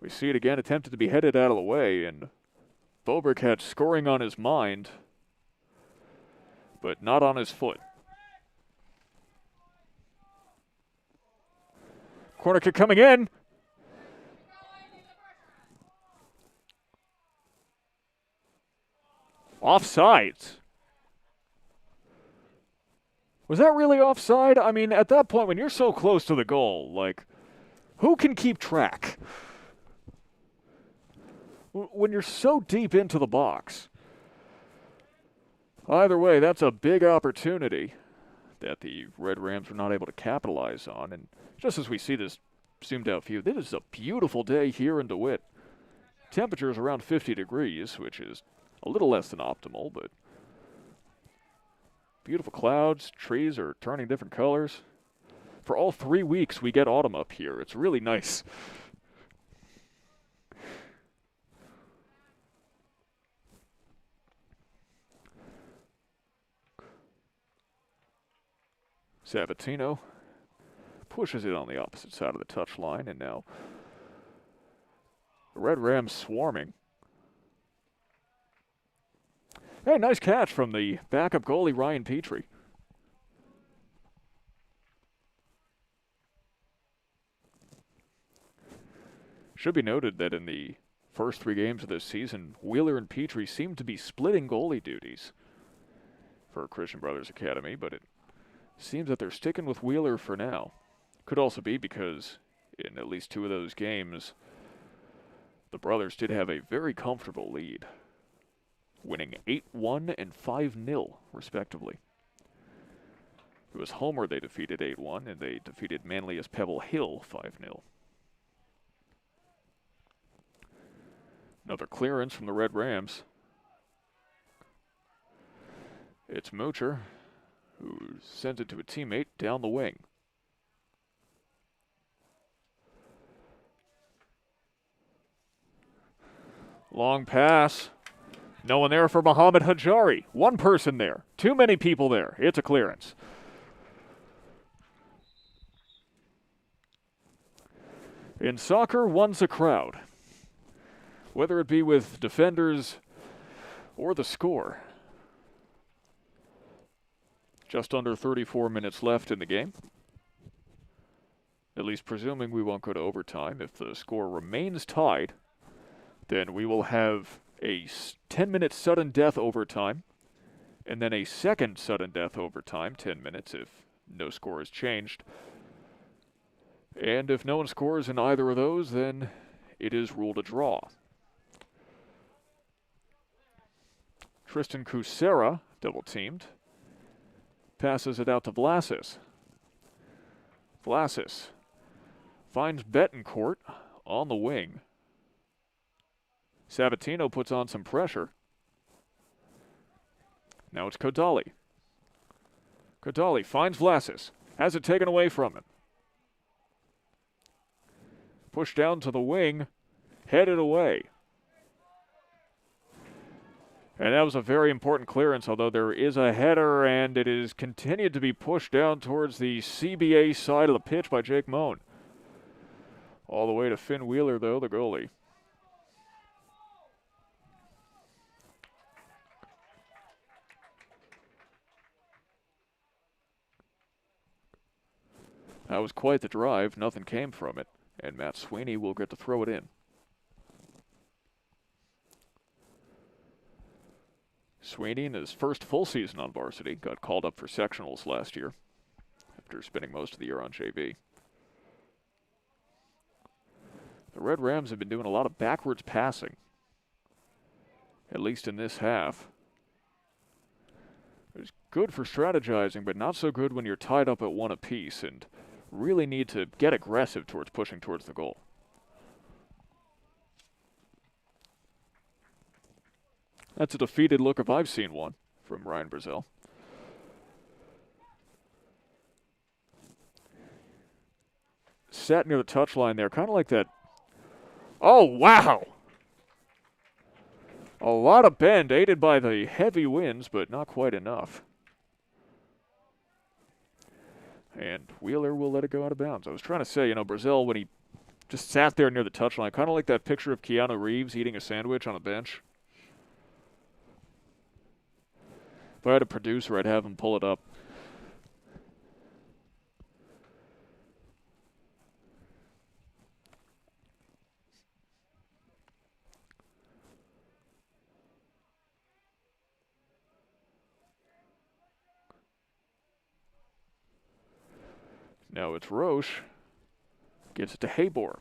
We see it again, attempted to be headed out of the way, and Bobrick had scoring on his mind, but not on his foot. Corner kick coming in. Offsides. Was that really offside? I mean, at that point, when you're so close to the goal, like, who can keep track? When you're so deep into the box. Either way, that's a big opportunity that the Red Rams were not able to capitalize on. And just as we see this zoomed out view, this is a beautiful day here in DeWitt. Temperature is around 50 degrees, which is a little less than optimal, but beautiful clouds, trees are turning different colors. For all 3 weeks, we get autumn up here. It's really nice. Sabatino pushes it on the opposite side of the touchline, and now the Red Rams swarming. Hey, nice catch from the backup goalie, Ryan Petrie. Should be noted that in the first 3 games of this season, Wheeler and Petrie seem to be splitting goalie duties for Christian Brothers Academy, but it seems that they're sticking with Wheeler for now. Could also be because in at least 2 of those games, the brothers did have a very comfortable lead, winning 8-1 and 5-0, respectively. It was Homer they defeated 8-1, and they defeated Manlius Pebble Hill 5-0. Another clearance from the Red Rams. It's Moocher, who sends it to a teammate down the wing. Long pass. No one there for Mohamed Hajari. One person there. Too many people there. It's a clearance. In soccer, one's a crowd. Whether it be with defenders or the score. Just under 34 minutes left in the game. At least presuming we won't go to overtime. If the score remains tied, then we will have a 10-minute sudden death overtime, and then a second sudden death overtime, 10 minutes if no score is changed. And if no one scores in either of those, then it is ruled a draw. Tristan Kucera, double-teamed. Passes it out to Vlasis. Vlasis finds Betancourt on the wing. Sabatino puts on some pressure. Now it's Kodali. Kodali finds Vlasis. Has it taken away from him. Pushed down to the wing. Headed away. And that was a very important clearance, although there is a header, and it is continued to be pushed down towards the CBA side of the pitch by Jake Moan. All the way to Finn Wheeler, though, the goalie. That was quite the drive. Nothing came from it, and Matt Sweeney will get to throw it in. Sweeney, in his first full season on varsity, got called up for sectionals last year after spending most of the year on JV. The Red Rams have been doing a lot of backwards passing, at least in this half. It's good for strategizing, but not so good when you're tied up at one apiece and really need to get aggressive towards pushing towards the goal. That's a defeated look if I've seen one from Ryan Brazil. Sat near the touchline there, kind of like that. Oh, wow! A lot of bend, aided by the heavy winds, but not quite enough. And Wheeler will let it go out of bounds. I was trying to say, Brazil, when he just sat there near the touchline, kind of like that picture of Keanu Reeves eating a sandwich on a bench. If I had a producer, I'd have him pull it up. Now it's Roche. Gives it to Habor.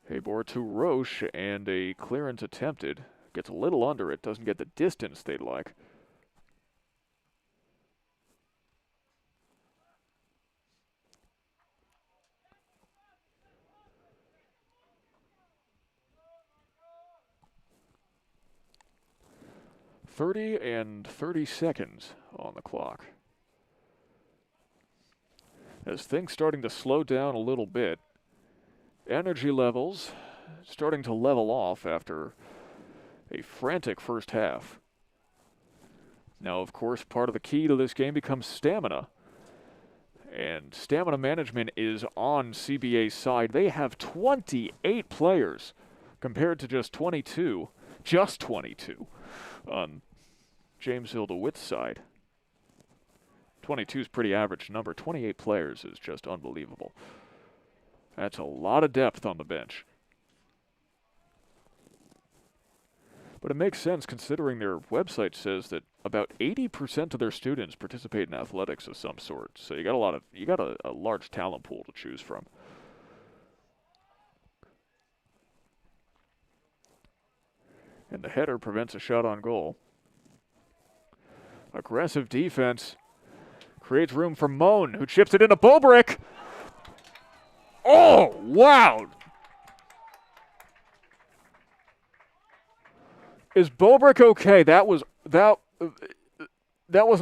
Habor to Roche, and a clearance attempted. Gets a little under it, doesn't get the distance they'd like. .30 seconds on the clock. As things starting to slow down a little bit, energy levels starting to level off after a frantic first half. Now, of course, part of the key to this game becomes stamina. And stamina management is on CBA's side. They have 28 players compared to just 22 on Jamesville-DeWitt's side. 22 is pretty average number. 28 players is just unbelievable. That's a lot of depth on the bench. But it makes sense considering their website says that about 80% of their students participate in athletics of some sort. So you got a large talent pool to choose from. And the header prevents a shot on goal. Aggressive defense creates room for Moan, who chips it into Bobrick. Oh, wow! Is Bobrick okay? That wasn't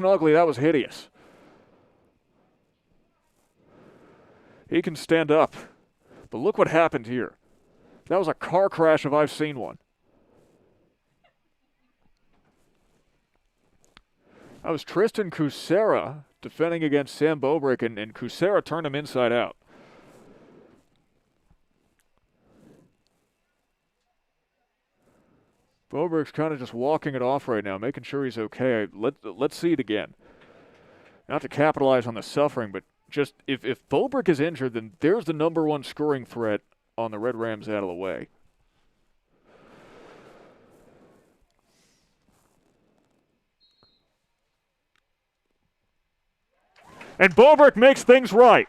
ugly. That was hideous. He can stand up. But look what happened here. That was a car crash if I've seen one. That was Tristan Kucera defending against Sam Bobrick, and Kucera turned him inside out. Bobrick's kind of just walking it off right now, making sure he's okay. Let's see it again. Not to capitalize on the suffering, but just if Bobrick is injured, then there's the number one scoring threat on the Red Rams out of the way. And Bobrick makes things right.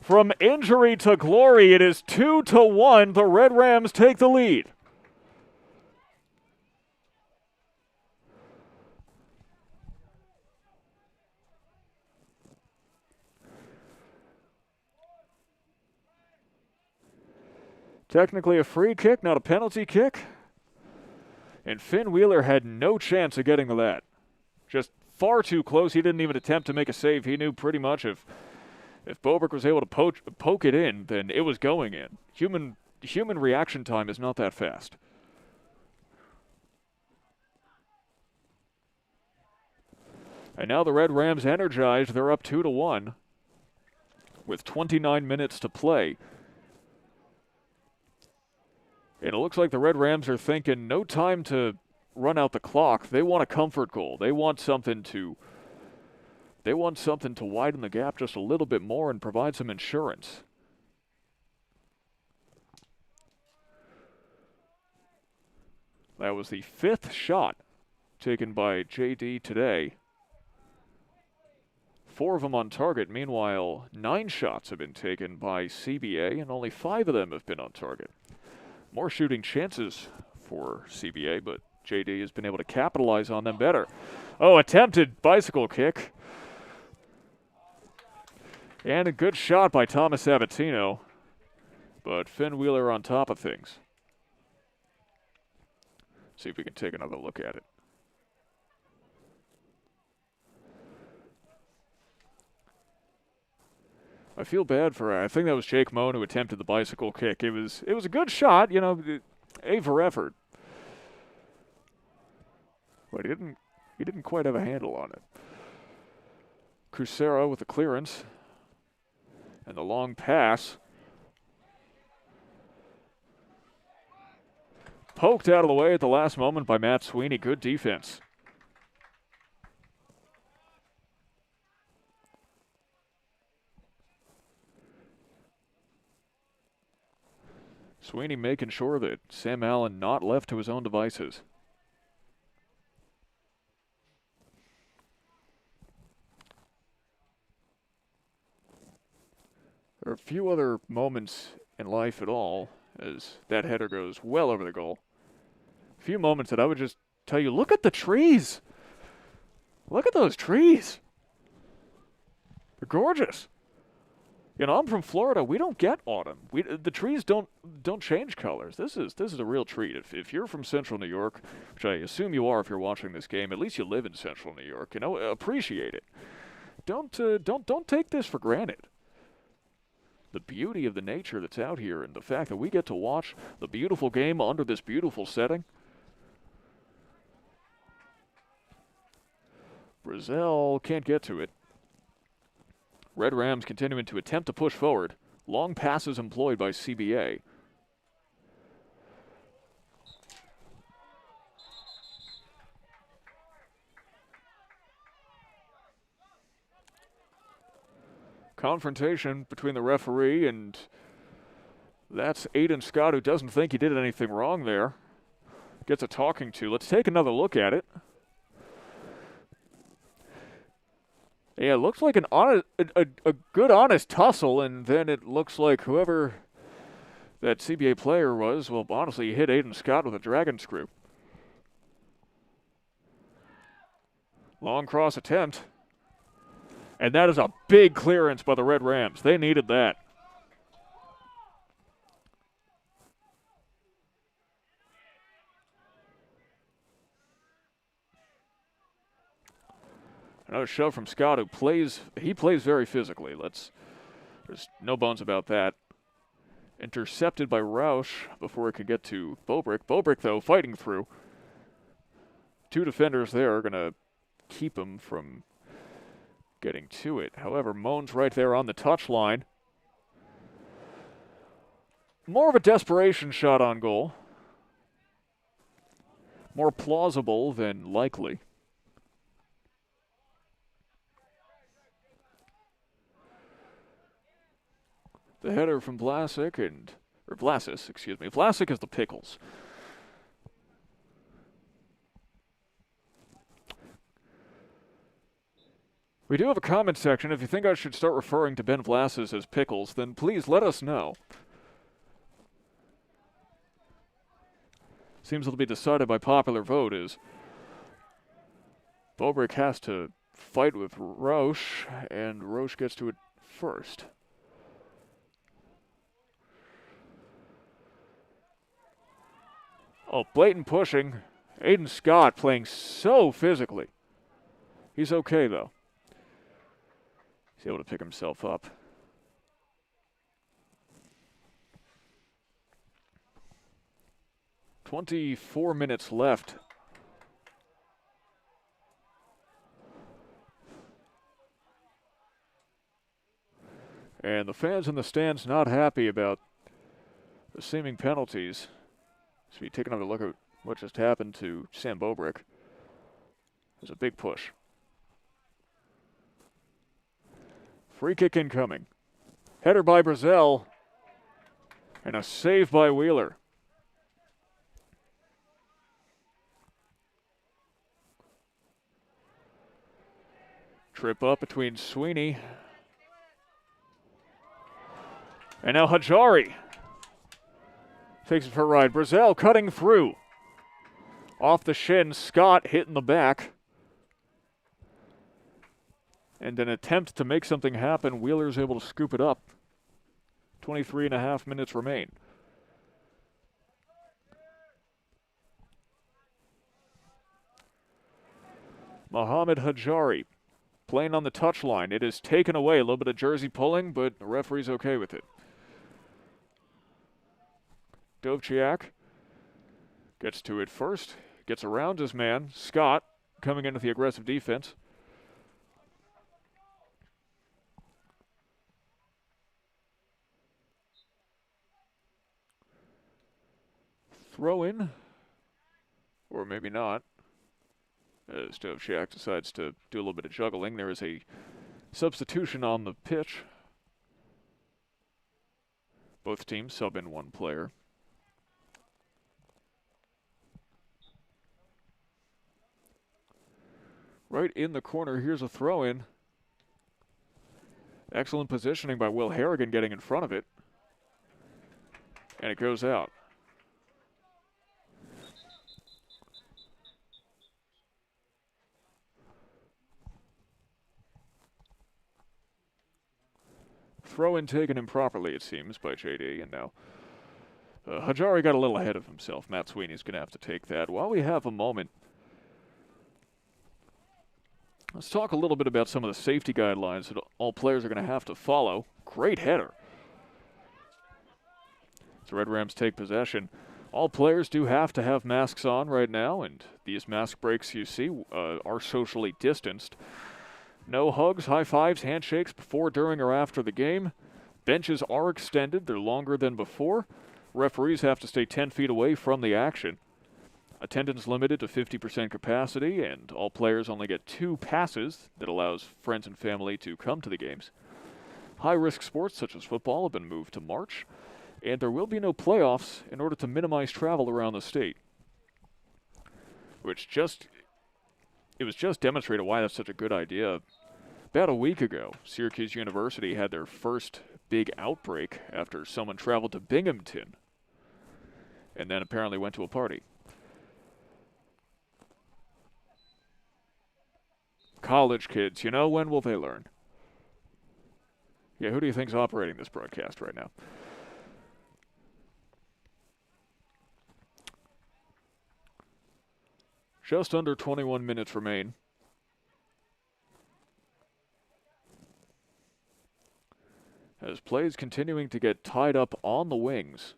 From injury to glory, it is 2-1. The Red Rams take the lead. Technically a free kick, not a penalty kick. And Finn Wheeler had no chance of getting to that. Just far too close. He didn't even attempt to make a save. He knew pretty much if Bobrick was able to poke it in, then it was going in. Human reaction time is not that fast. And now the Red Rams energized. They're up 2-1 with 29 minutes to play. And it looks like the Red Rams are thinking no time to run out the clock. They want a comfort goal. They want something to widen the gap just a little bit more and provide some insurance. That was the 5th shot taken by JD today. 4 of them on target. Meanwhile, 9 shots have been taken by CBA, and only 5 of them have been on target. More shooting chances for CBA, but JD has been able to capitalize on them better. Oh, attempted bicycle kick. And a good shot by Thomas Sabatino, but Finn Wheeler on top of things. See if we can take another look at it. I feel bad for, I think that was Jake Moan who attempted the bicycle kick. It was a good shot, you know, A for effort. But he didn't quite have a handle on it. Crucero with the clearance. And the long pass. Poked out of the way at the last moment by Matt Sweeney. Good defense. Sweeney making sure that Sam Allen not left to his own devices. There are a few other moments in life at all as that header goes well over the goal. A few moments that I would just tell you, look at the trees. Look at those trees. They're gorgeous. You know, I'm from Florida. We don't get autumn. The trees don't change colors. This is a real treat. If you're from Central New York, which I assume you are if you're watching this game, at least you live in Central New York. You know, appreciate it. Don't take this for granted. The beauty of the nature that's out here and the fact that we get to watch the beautiful game under this beautiful setting. Brazil can't get to it. Red Rams continuing to attempt to push forward. Long passes employed by CBA. Confrontation between the referee and that's Aiden Scott, who doesn't think he did anything wrong there. Gets a talking to. Let's take another look at it. Yeah, it looks like a good, honest tussle, and then it looks like whoever that CBA player was, well, honestly, he hit Aiden Scott with a dragon screw. Long cross attempt. And that is a big clearance by the Red Rams. They needed that. Another shove from Scott, who plays very physically. There's no bones about that. Intercepted by Roush before it could get to Bobrick. Bobrick, though, fighting through. 2 defenders there are going to keep him from getting to it. However, Moan's right there on the touchline. More of a desperation shot on goal. More plausible than likely. The header from Vlasic Vlasis, excuse me. Vlasic is the pickles. We do have a comment section. If you think I should start referring to Ben Vlasic as Pickles, then please let us know. Seems it'll be decided by popular vote as Bobrick has to fight with Roche, and Roche gets to it first. Oh, blatant pushing. Aiden Scott playing so physically. He's okay, though. He's able to pick himself up. "24 minutes left. And the fans in the stands not happy about the seeming penalties. So we take another look at what just happened to Sam Bobrick. There's a big push. Free kick incoming. Header by Brazel. And a save by Wheeler. Trip up between Sweeney. And now Hajari takes it for a ride. Brazel cutting through. Off the shin, Scott hitting the back. And an attempt to make something happen. Wheeler's able to scoop it up. 23.5 minutes remain. Mohamed Hajari playing on the touchline. It is taken away. A little bit of jersey pulling, but the referee's okay with it. Dovciak gets to it first. Gets around his man. Scott coming into the aggressive defense. Throw in, or maybe not, as Dovciak decides to do a little bit of juggling. There is a substitution on the pitch. Both teams sub in one player. Right in the corner, here's a throw-in. Excellent positioning by Will Harrigan getting in front of it. And it goes out. Throw-in taken improperly, it seems, by JD, and now Hajari got a little ahead of himself. Matt Sweeney's going to have to take that. While we have a moment, let's talk a little bit about some of the safety guidelines that all players are going to have to follow. Great header. The Red Rams take possession. All players do have to have masks on right now, and these mask breaks you see are socially distanced. No hugs, high fives, handshakes before, during, or after the game. Benches are extended. They're longer than before. Referees have to stay 10 feet away from the action. Attendance limited to 50% capacity, and all players only get 2 passes that allows friends and family to come to the games. High-risk sports such as football have been moved to March, and there will be no playoffs in order to minimize travel around the state. It was just demonstrated why that's such a good idea. About a week ago, Syracuse University had their first big outbreak after someone traveled to Binghamton and then apparently went to a party. College kids, you know, when will they learn? Yeah, who do you think's operating this broadcast right now? Just under 21 minutes remain. As plays continuing to get tied up on the wings.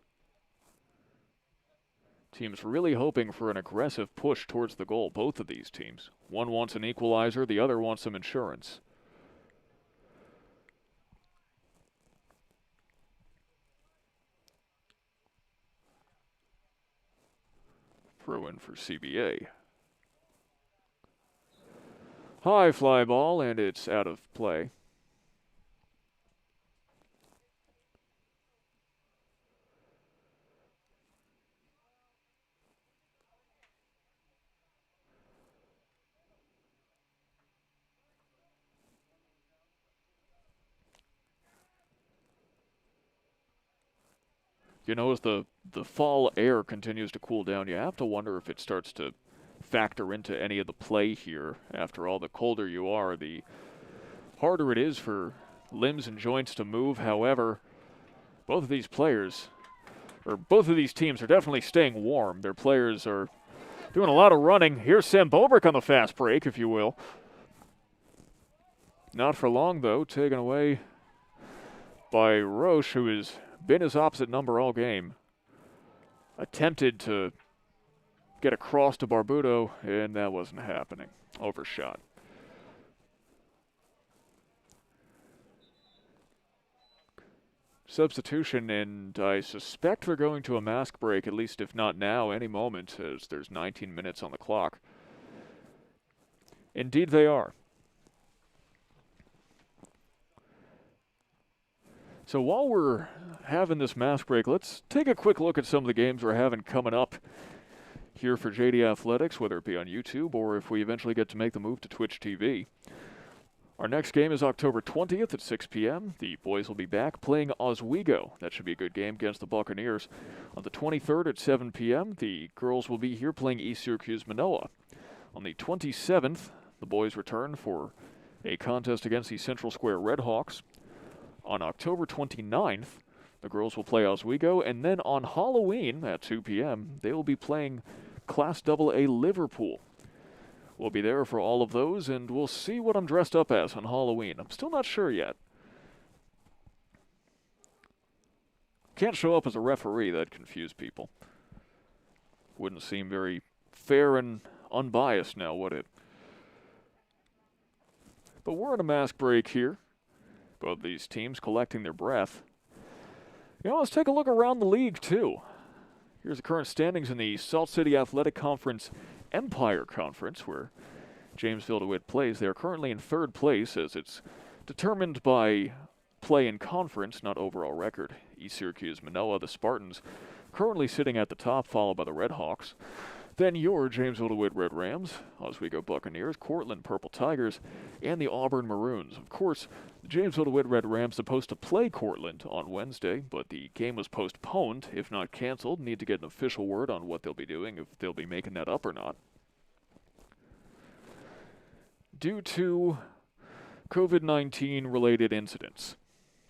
Teams really hoping for an aggressive push towards the goal, both of these teams. One wants an equalizer, the other wants some insurance. Throw in for CBA. High fly ball, and it's out of play. You know, as the fall air continues to cool down, you have to wonder if it starts to factor into any of the play here. After all, the colder you are, the harder it is for limbs and joints to move. However, both of these players, or both of these teams, are definitely staying warm. Their players are doing a lot of running. Here's Sam Bobrick on the fast break, if you will. Not for long, though, taken away by Roche, who has been his opposite number all game. Attempted to get across to Barbuto, and that wasn't happening. Overshot. Substitution, and I suspect we're going to a mask break, at least if not now, any moment, as there's 19 minutes on the clock. Indeed they are. So while we're having this mask break, let's take a quick look at some of the games we're having coming up here for JD Athletics, whether it be on YouTube or if we eventually get to make the move to Twitch TV. Our next game is October 20th at 6 p.m. The boys will be back playing Oswego. That should be a good game against the Buccaneers. On the 23rd at 7 p.m., the girls will be here playing East Syracuse-Manoa. On the 27th, the boys return for a contest against the Central Square Redhawks. On October 29th, the girls will play Oswego, and then on Halloween at 2 p.m., they will be playing Class AA Liverpool. We'll be there for all of those, and we'll see what I'm dressed up as on Halloween. I'm still not sure yet. Can't show up as a referee. That'd confuse people. Wouldn't seem very fair and unbiased now, would it? But we're on a mask break here. Both these teams collecting their breath. You know, let's take a look around the league, too. Here's the current standings in the Salt City Athletic Conference Empire Conference, where Jamesville-DeWitt plays. They are currently in third place, as it's determined by play in conference, not overall record. East Syracuse-Manoa, the Spartans, currently sitting at the top, followed by the Redhawks. Then your Jamesville-DeWitt Red Rams, Oswego Buccaneers, Cortland Purple Tigers, and the Auburn Maroons. Of course, the Jamesville-DeWitt Red Rams supposed to play Cortland on Wednesday, but the game was postponed, if not canceled. Need to get an official word on what they'll be doing, if they'll be making that up or not. Due to COVID-19 related incidents.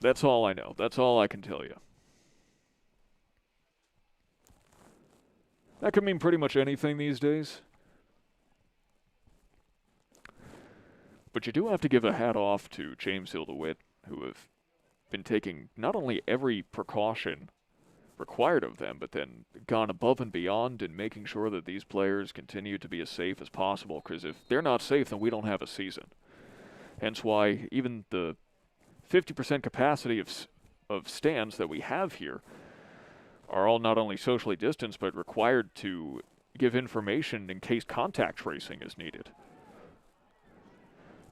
That's all I know. That's all I can tell you. That could mean pretty much anything these days. But you do have to give a hat off to Jamesville-DeWitt, who have been taking not only every precaution required of them, but then gone above and beyond in making sure that these players continue to be as safe as possible, because if they're not safe, then we don't have a season. Hence why even the 50% capacity of stands that we have here are all not only socially distanced, but required to give information in case contact tracing is needed.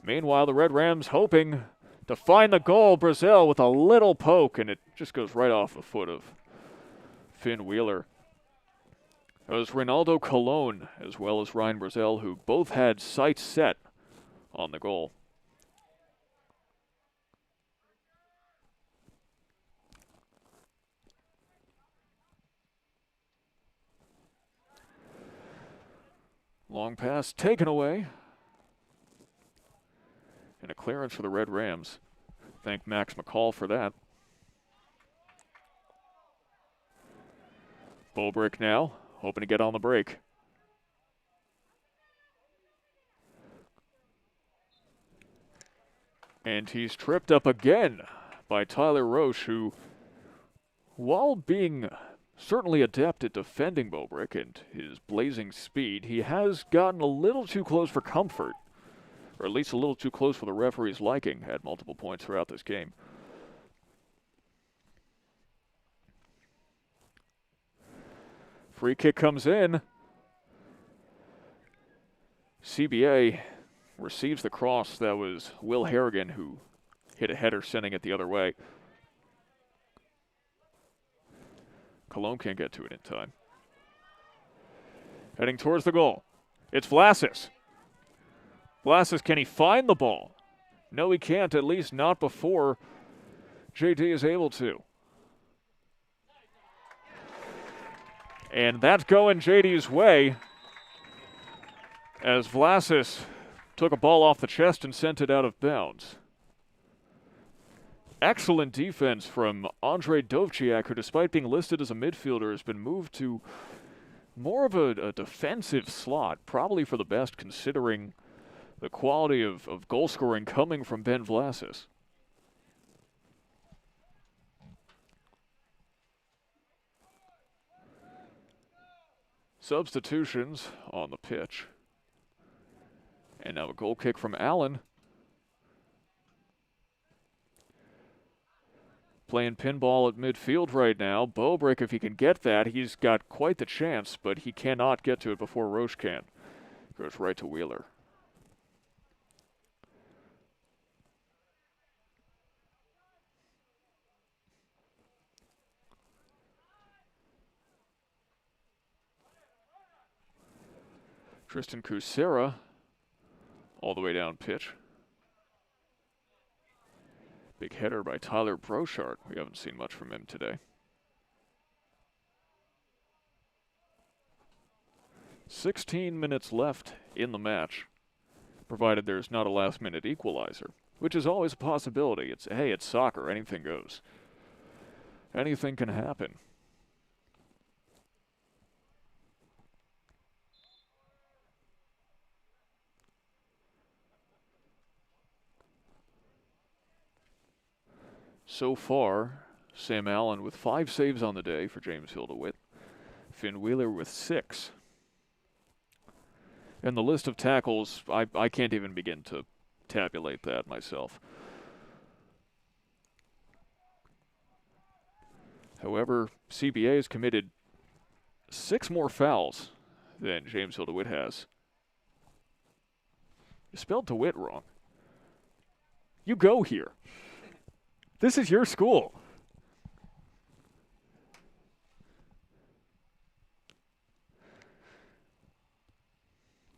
Meanwhile, the Red Rams hoping to find the goal. Brazil with a little poke, and it just goes right off the foot of Finn Wheeler. It was Ronaldo Colon as well as Ryan Brazil, who both had sights set on the goal. Long pass taken away. And a clearance for the Red Rams. Thank Max McCall for that. Bobrick now, hoping to get on the break. And he's tripped up again by Tyler Roche, who, while being certainly adept at defending Bobrick and his blazing speed, he has gotten a little too close for comfort, or at least a little too close for the referee's liking at multiple points throughout this game. Free kick comes in. CBA receives the cross. That was Will Harrigan who hit a header sending it the other way. Cologne can't get to it in time. Heading towards the goal. It's Vlasis. Vlasis, can he find the ball? No, he can't, at least not before JD is able to. And that's going JD's way as Vlasis took a ball off the chest and sent it out of bounds. Excellent defense from Andrei Dovciak, who despite being listed as a midfielder has been moved to more of a defensive slot, probably for the best considering the quality of goal scoring coming from Ben Vlasis. Substitutions on the pitch. And now a goal kick from Allen. Playing pinball at midfield right now. Bobrick, if he can get that, he's got quite the chance, but he cannot get to it before Roche can. Goes right to Wheeler. Tristan Kucera all the way down pitch. Big header by Tyler Brochart. We haven't seen much from him today. 16 minutes left in the match, provided there's not a last-minute equalizer, which is always a possibility. It's soccer. Anything goes. Anything can happen. So far, Sam Allen with 5 saves on the day for Jamesville-DeWitt. Finn Wheeler with 6. And the list of tackles, I can't even begin to tabulate that myself. However, CBA has committed 6 more fouls than Jamesville-DeWitt has. You spelled DeWitt wrong. You go here. This is your school.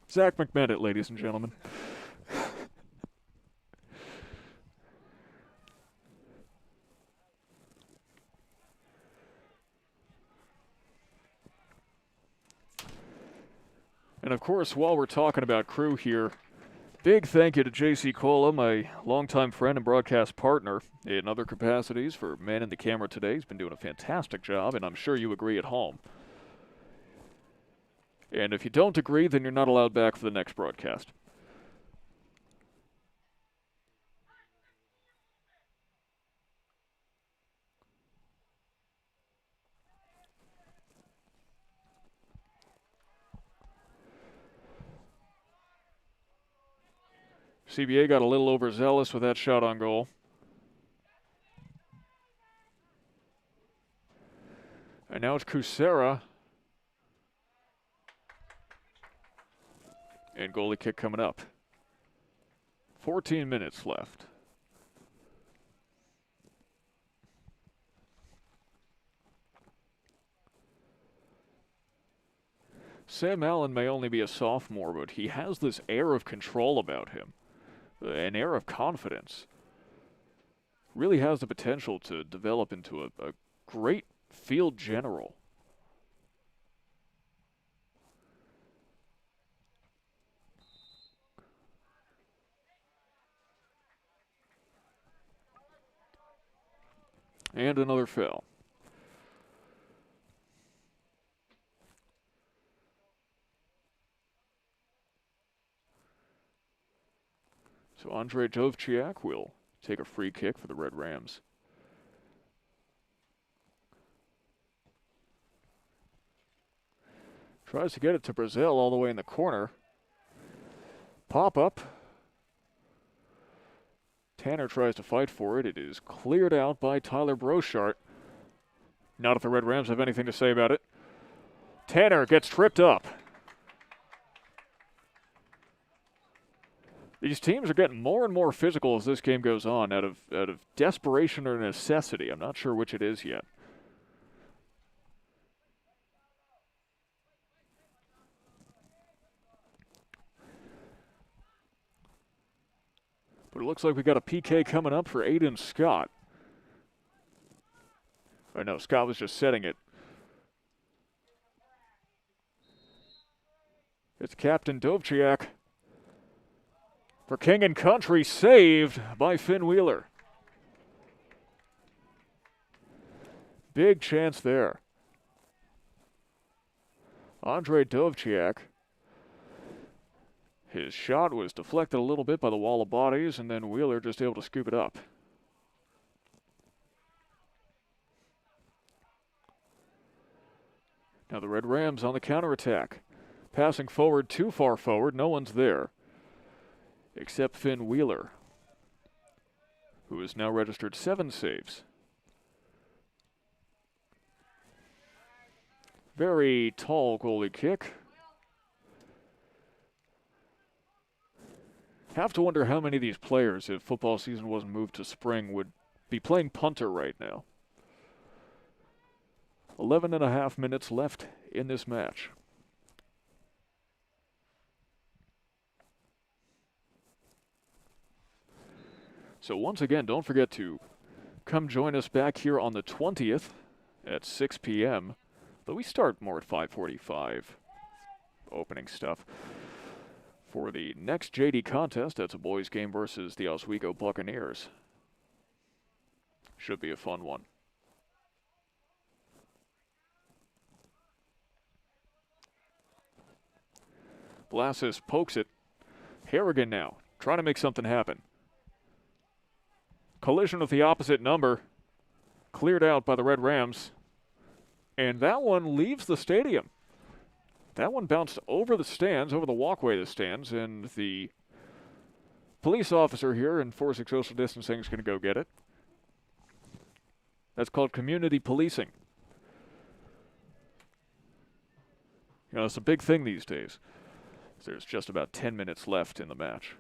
Zach McMenamin, ladies and gentlemen. And of course, while we're talking about crew here, big thank you to J.C. Cola, my longtime friend and broadcast partner in other capacities for manning the camera today. He's been doing a fantastic job, and I'm sure you agree at home. And if you don't agree, then you're not allowed back for the next broadcast. CBA got a little overzealous with that shot on goal. And now it's Kucera. And goalie kick coming up. 14 minutes left. Sam Allen may only be a sophomore, but he has this air of control about him. An air of confidence. Really has the potential to develop into a great field general. And another foul. So Andrei Dovciak will take a free kick for the Red Rams. Tries to get it to Brazil all the way in the corner. Pop up. Tanner tries to fight for it. It is cleared out by Tyler Brochart. Not if the Red Rams have anything to say about it. Tanner gets tripped up. These teams are getting more and more physical as this game goes on, out of desperation or necessity. I'm not sure which it is yet. But it looks like we got a PK coming up for Aiden Scott. I know, Scott was just setting it. It's Captain Dovchiak for King and Country, saved by Finn Wheeler. Big chance there. Andre Dovchiak. His shot was deflected a little bit by the wall of bodies, and then Wheeler just able to scoop it up. Now the Red Rams on the counterattack. Passing forward, too far forward, no one's there. Except Finn Wheeler, who has now registered 7 saves. Very tall goalie kick. Have to wonder how many of these players, if football season wasn't moved to spring, would be playing punter right now. 11.5 minutes left in this match. So once again, don't forget to come join us back here on the 20th at 6 p.m. Though we start more at 5:45, opening stuff. For the next JD contest, that's a boys game versus the Oswego Buccaneers. Should be a fun one. Blassis pokes it. Harrigan now, trying to make something happen. Collision with the opposite number. Cleared out by the Red Rams. And that one leaves the stadium. That one bounced over the stands, over the walkway of the stands, and the police officer here enforcing social distancing is going to go get it. That's called community policing. You know, it's a big thing these days. There's just about 10 minutes left in the match.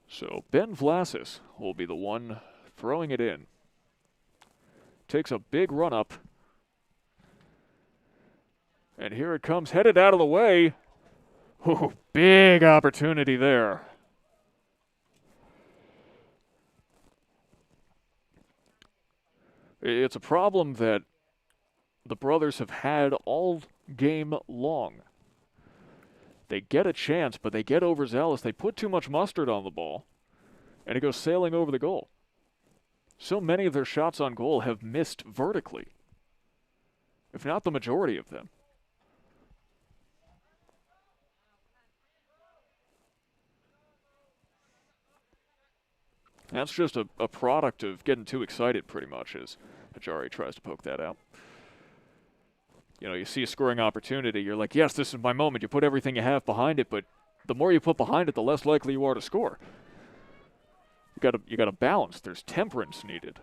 So Ben Vlasis will be the one throwing it in. Takes a big run up. And here it comes, headed out of the way. Ooh, big opportunity there. It's a problem that the brothers have had all game long. They get a chance, but they get overzealous. They put too much mustard on the ball, and it goes sailing over the goal. So many of their shots on goal have missed vertically, if not the majority of them. That's just a product of getting too excited, pretty much, as Ajari tries to poke that out. You know, you see a scoring opportunity, you're like, yes, this is my moment. You put everything you have behind it, but the more you put behind it, the less likely you are to score. You gotta balance. There's temperance needed.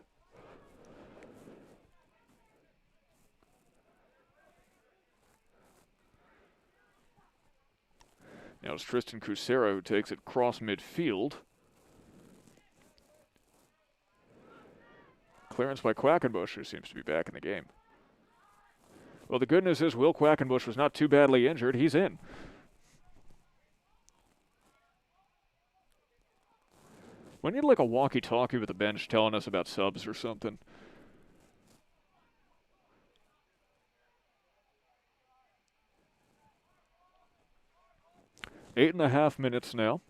Now it's Tristan Cusera who takes it cross midfield. Clearance by Quackenbush, who seems to be back in the game. Well, the good news is Will Quackenbush was not too badly injured. He's in. We need like a walkie-talkie with the bench telling us about subs or something. Eight and a half minutes now.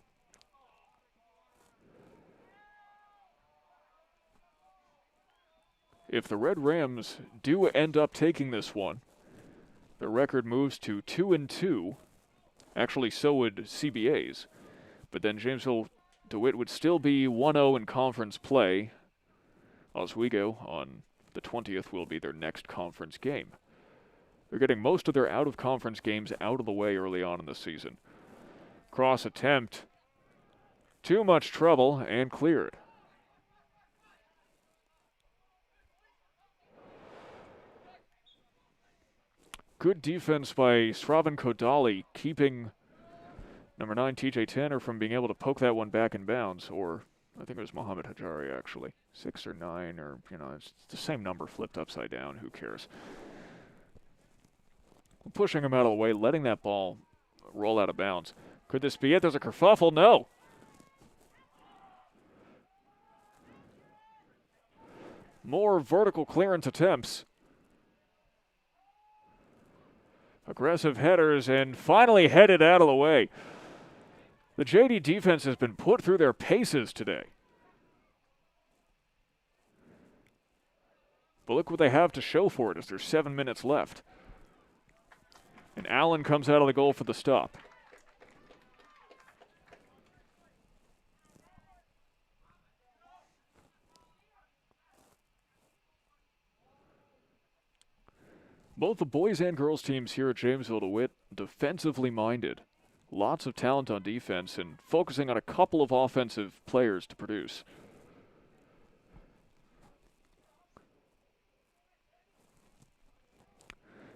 If the Red Rams do end up taking this one, the record moves to 2-2. Actually, so would CBA's. But then Jamesville-DeWitt would still be 1-0 in conference play. Oswego on the 20th will be their next conference game. They're getting most of their out-of-conference games out of the way early on in the season. Cross attempt. Too much trouble and cleared. Good defense by Sravan Kodali, keeping number 9 TJ Tanner from being able to poke that one back in bounds, or I think it was Mohamed Hajari actually. 6 or 9, or, you know, it's the same number flipped upside down, who cares. Pushing him out of the way, letting that ball roll out of bounds. Could this be it? There's a kerfuffle. No. More vertical clearance attempts. Aggressive headers and finally headed out of the way. The JD defense has been put through their paces today. But look what they have to show for it as there's 7 minutes left. And Allen comes out of the goal for the stop. Both the boys and girls teams here at Jamesville-DeWitt defensively minded. Lots of talent on defense and focusing on a couple of offensive players to produce.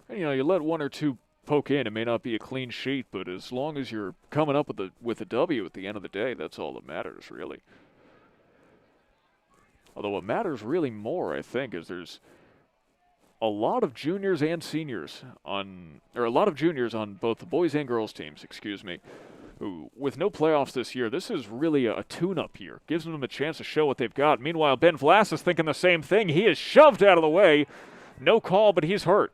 And, you know, you let one or two poke in, it may not be a clean sheet, but as long as you're coming up with a W at the end of the day, that's all that matters, really. Although what matters really more, I think, is there's a lot of juniors and seniors on both the boys and girls teams, who, with no playoffs this year, this is really a tune-up year. Gives them a chance to show what they've got. Meanwhile, Ben Vlass is thinking the same thing. He is shoved out of the way. No call, but he's hurt.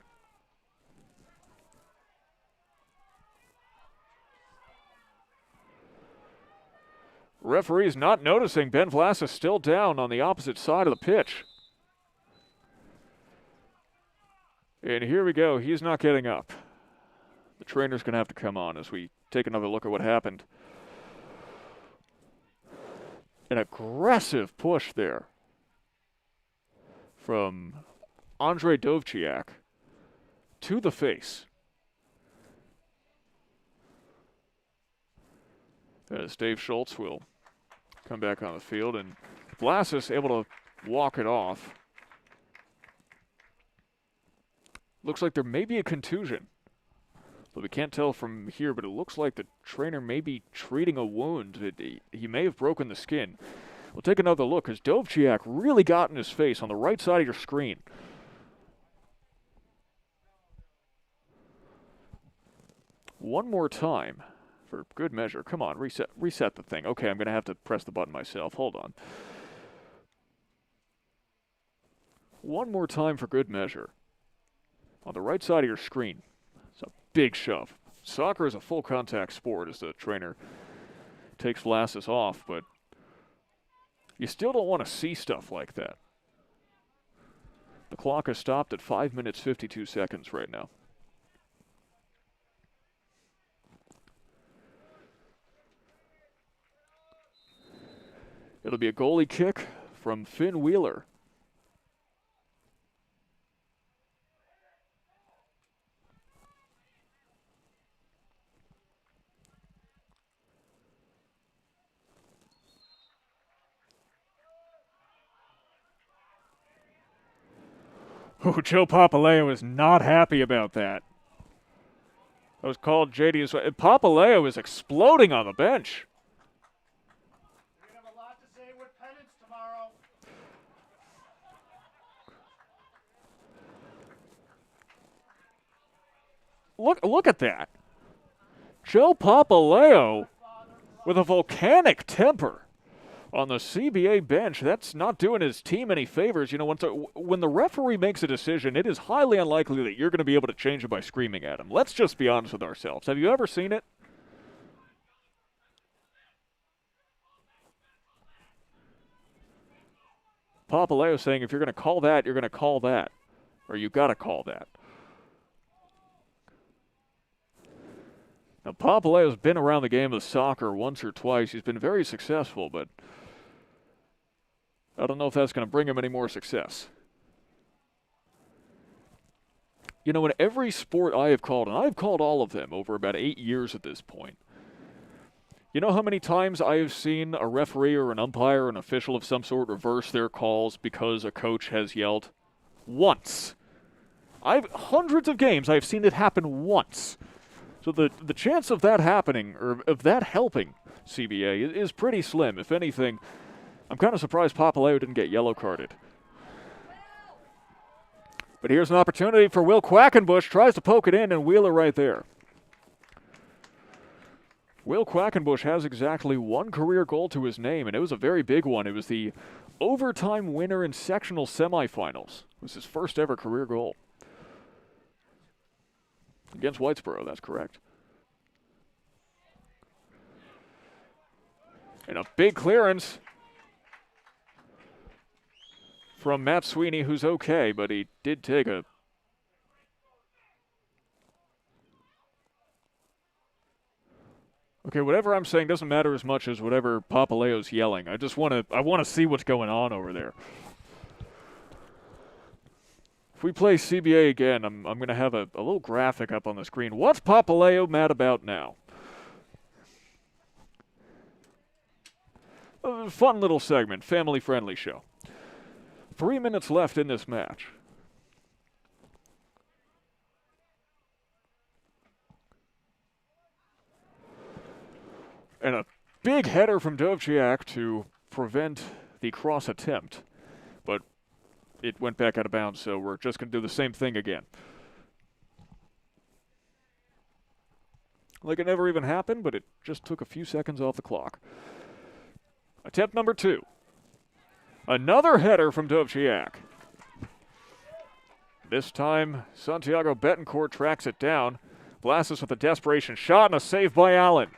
Referee's not noticing. Ben Vlass is still down on the opposite side of the pitch. And here we go. He's not getting up. The trainer's going to have to come on as we take another look at what happened. An aggressive push there from Andrei Dovciak to the face. As Dave Schultz will come back on the field, and Vlass is able to walk it off. Looks like there may be a contusion, but we can't tell from here, but it looks like the trainer may be treating a wound. He may have broken the skin. We'll take another look as Dovciak really got in his face on the right side of your screen. One more time for good measure. Come on, reset the thing. Okay, I'm going to have to press the button myself. Hold on. One more time for good measure. On the right side of your screen. It's a big shove. Soccer is a full contact sport as the trainer takes Vlasis off, but you still don't want to see stuff like that. The clock is stopped at 5 minutes 52 seconds right now. It'll be a goalie kick from Finn Wheeler. Oh, Joe Papaleo is not happy about that. That was called JD as well. Papaleo is exploding on the bench. We're going to have a lot to say with pennants tomorrow. Look at that. Joe Papaleo with a volcanic temper on the CBA bench. That's not doing his team any favors. You know, when the referee makes a decision, it is highly unlikely that you're going to be able to change it by screaming at him. Let's just be honest with ourselves. Have you ever seen it? Papaleo saying if you're going to call that, you're going to call that. Or you got to call that. Now, Papaleo's been around the game of soccer once or twice. He's been very successful, but I don't know if that's going to bring him any more success. You know, in every sport I have called, and I've called all of them over about 8 years at this point, you know how many times I have seen a referee or an umpire or an official of some sort reverse their calls because a coach has yelled? Once. Hundreds of games I've seen it happen once. So the chance of that happening, or of that helping CBA, is pretty slim. If anything, I'm kind of surprised Papaleo didn't get yellow carded. But here's an opportunity for Will Quackenbush. Tries to poke it in, and Wheeler right there. Will Quackenbush has exactly one career goal to his name, and it was a very big one. It was the overtime winner in sectional semifinals. It was his first ever career goal. Against Whitesboro, that's correct. And a big clearance from Matt Sweeney, who's okay, but he did take a... Okay, whatever I'm saying doesn't matter as much as whatever Papaleo's yelling. I want to see what's going on over there. If we play CBA again, I'm going to have a little graphic up on the screen. What's Papaleo mad about now? A fun little segment, family-friendly show. 3 minutes left in this match. And a big header from Dovciak to prevent the cross attempt. But it went back out of bounds, so we're just going to do the same thing again. Like it never even happened, but it just took a few seconds off the clock. Attempt number 2. Another header from Dovciak. This time, Santiago Betancourt tracks it down. Blastus with a desperation shot and a save by Allen.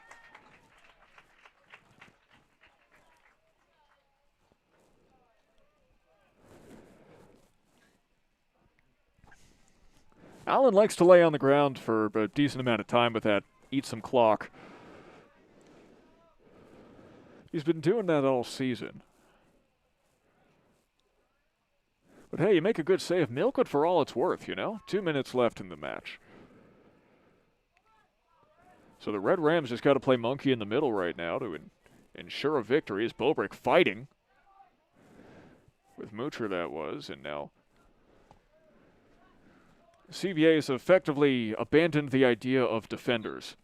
Allen likes to lay on the ground for a decent amount of time with that eat some clock. He's been doing that all season. But hey, you make a good save. Milk it for all it's worth, you know? 2 minutes left in the match. So the Red Rams just got to play monkey in the middle right now to ensure a victory. As Bobrick fighting with Moocher, that was, and now CVA has effectively abandoned the idea of defenders.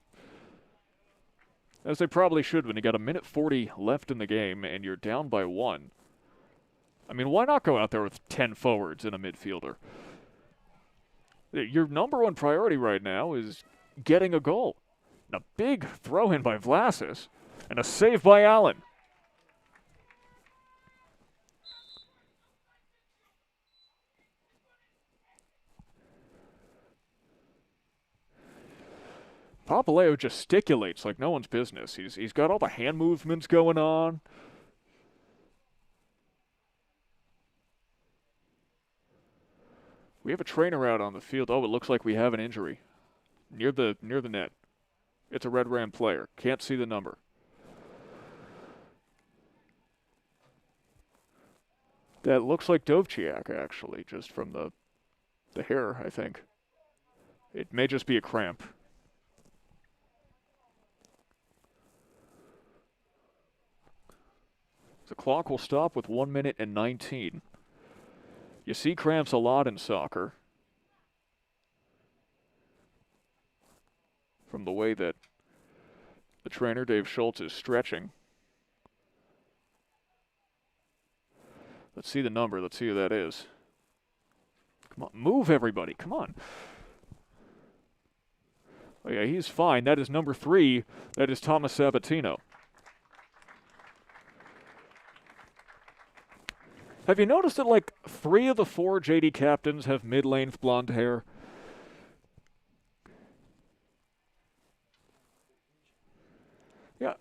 As they probably should when you got 1:40 left in the game and you're down by 1. I mean, why not go out there with 10 forwards and a midfielder? Your number one priority right now is getting a goal. And a big throw-in by Vlasis and a save by Allen. Papaleo gesticulates like no one's business. He's got all the hand movements going on. We have a trainer out on the field. Oh, it looks like we have an injury near the net. It's a Red Ram player. Can't see the number. That looks like Dovciak, actually, just from the hair, I think. It may just be a cramp. The clock will stop with 1:19. You see cramps a lot in soccer. From the way that the trainer, Dave Schultz, is stretching. Let's see the number. Let's see who that is. Come on, move everybody. Come on. Oh yeah, he's fine. That is number 3. That is Thomas Sabatino. Have you noticed that, like, 3 of the 4 JD captains have mid-length blonde hair? Yeah.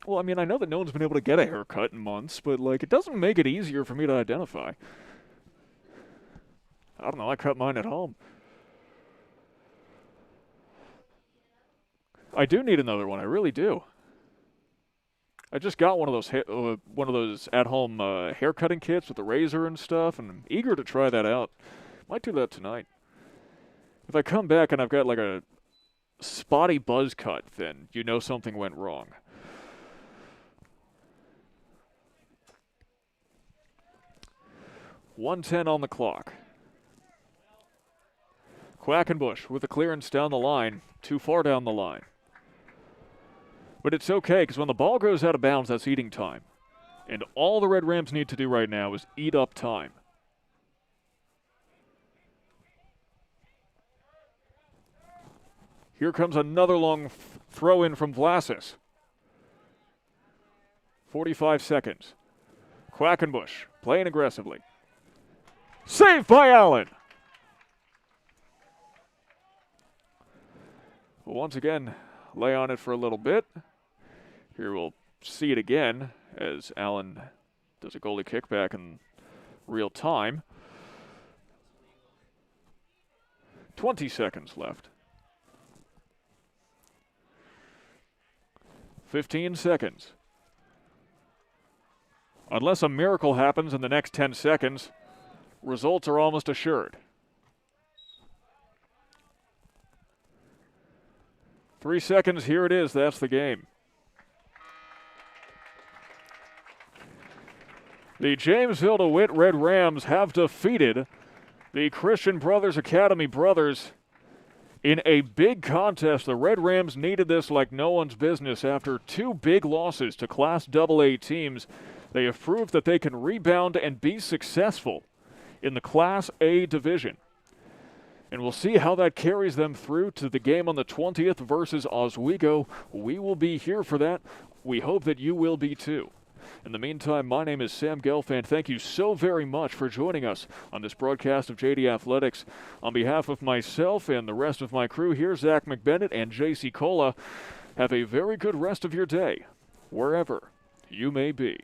Well, I mean, I know that no one's been able to get a haircut in months, but, like, it doesn't make it easier for me to identify. I don't know, I cut mine at home. I do need another one, I really do. I just got one of those at-home haircutting kits with the razor and stuff, and I'm eager to try that out. Might do that tonight. If I come back and I've got like a spotty buzz cut, then you know something went wrong. .110 on the clock. Quackenbush with a clearance down the line, too far down the line. But it's okay, because when the ball goes out of bounds, that's eating time. And all the Red Rams need to do right now is eat up time. Here comes another long throw-in from Vlasis. 45 seconds. Quackenbush playing aggressively. Saved by Allen. will once again lay on it for a little bit. Here we'll see it again as Allen does a goalie kickback in real time. 20 seconds left. 15 seconds. Unless a miracle happens in the next 10 seconds, results are almost assured. 3 seconds, here it is, that's the game. The Jamesville-DeWitt Red Rams have defeated the Christian Brothers Academy Brothers in a big contest. The Red Rams needed this like no one's business. After 2 big losses to Class AA teams, they have proved that they can rebound and be successful in the Class A division. And we'll see how that carries them through to the game on the 20th versus Oswego. We will be here for that. We hope that you will be too. In the meantime, my name is Sam Gelfand. Thank you so very much for joining us on this broadcast of JD Athletics. On behalf of myself and the rest of my crew here, Zach McBennett and JC Cola, have a very good rest of your day, wherever you may be.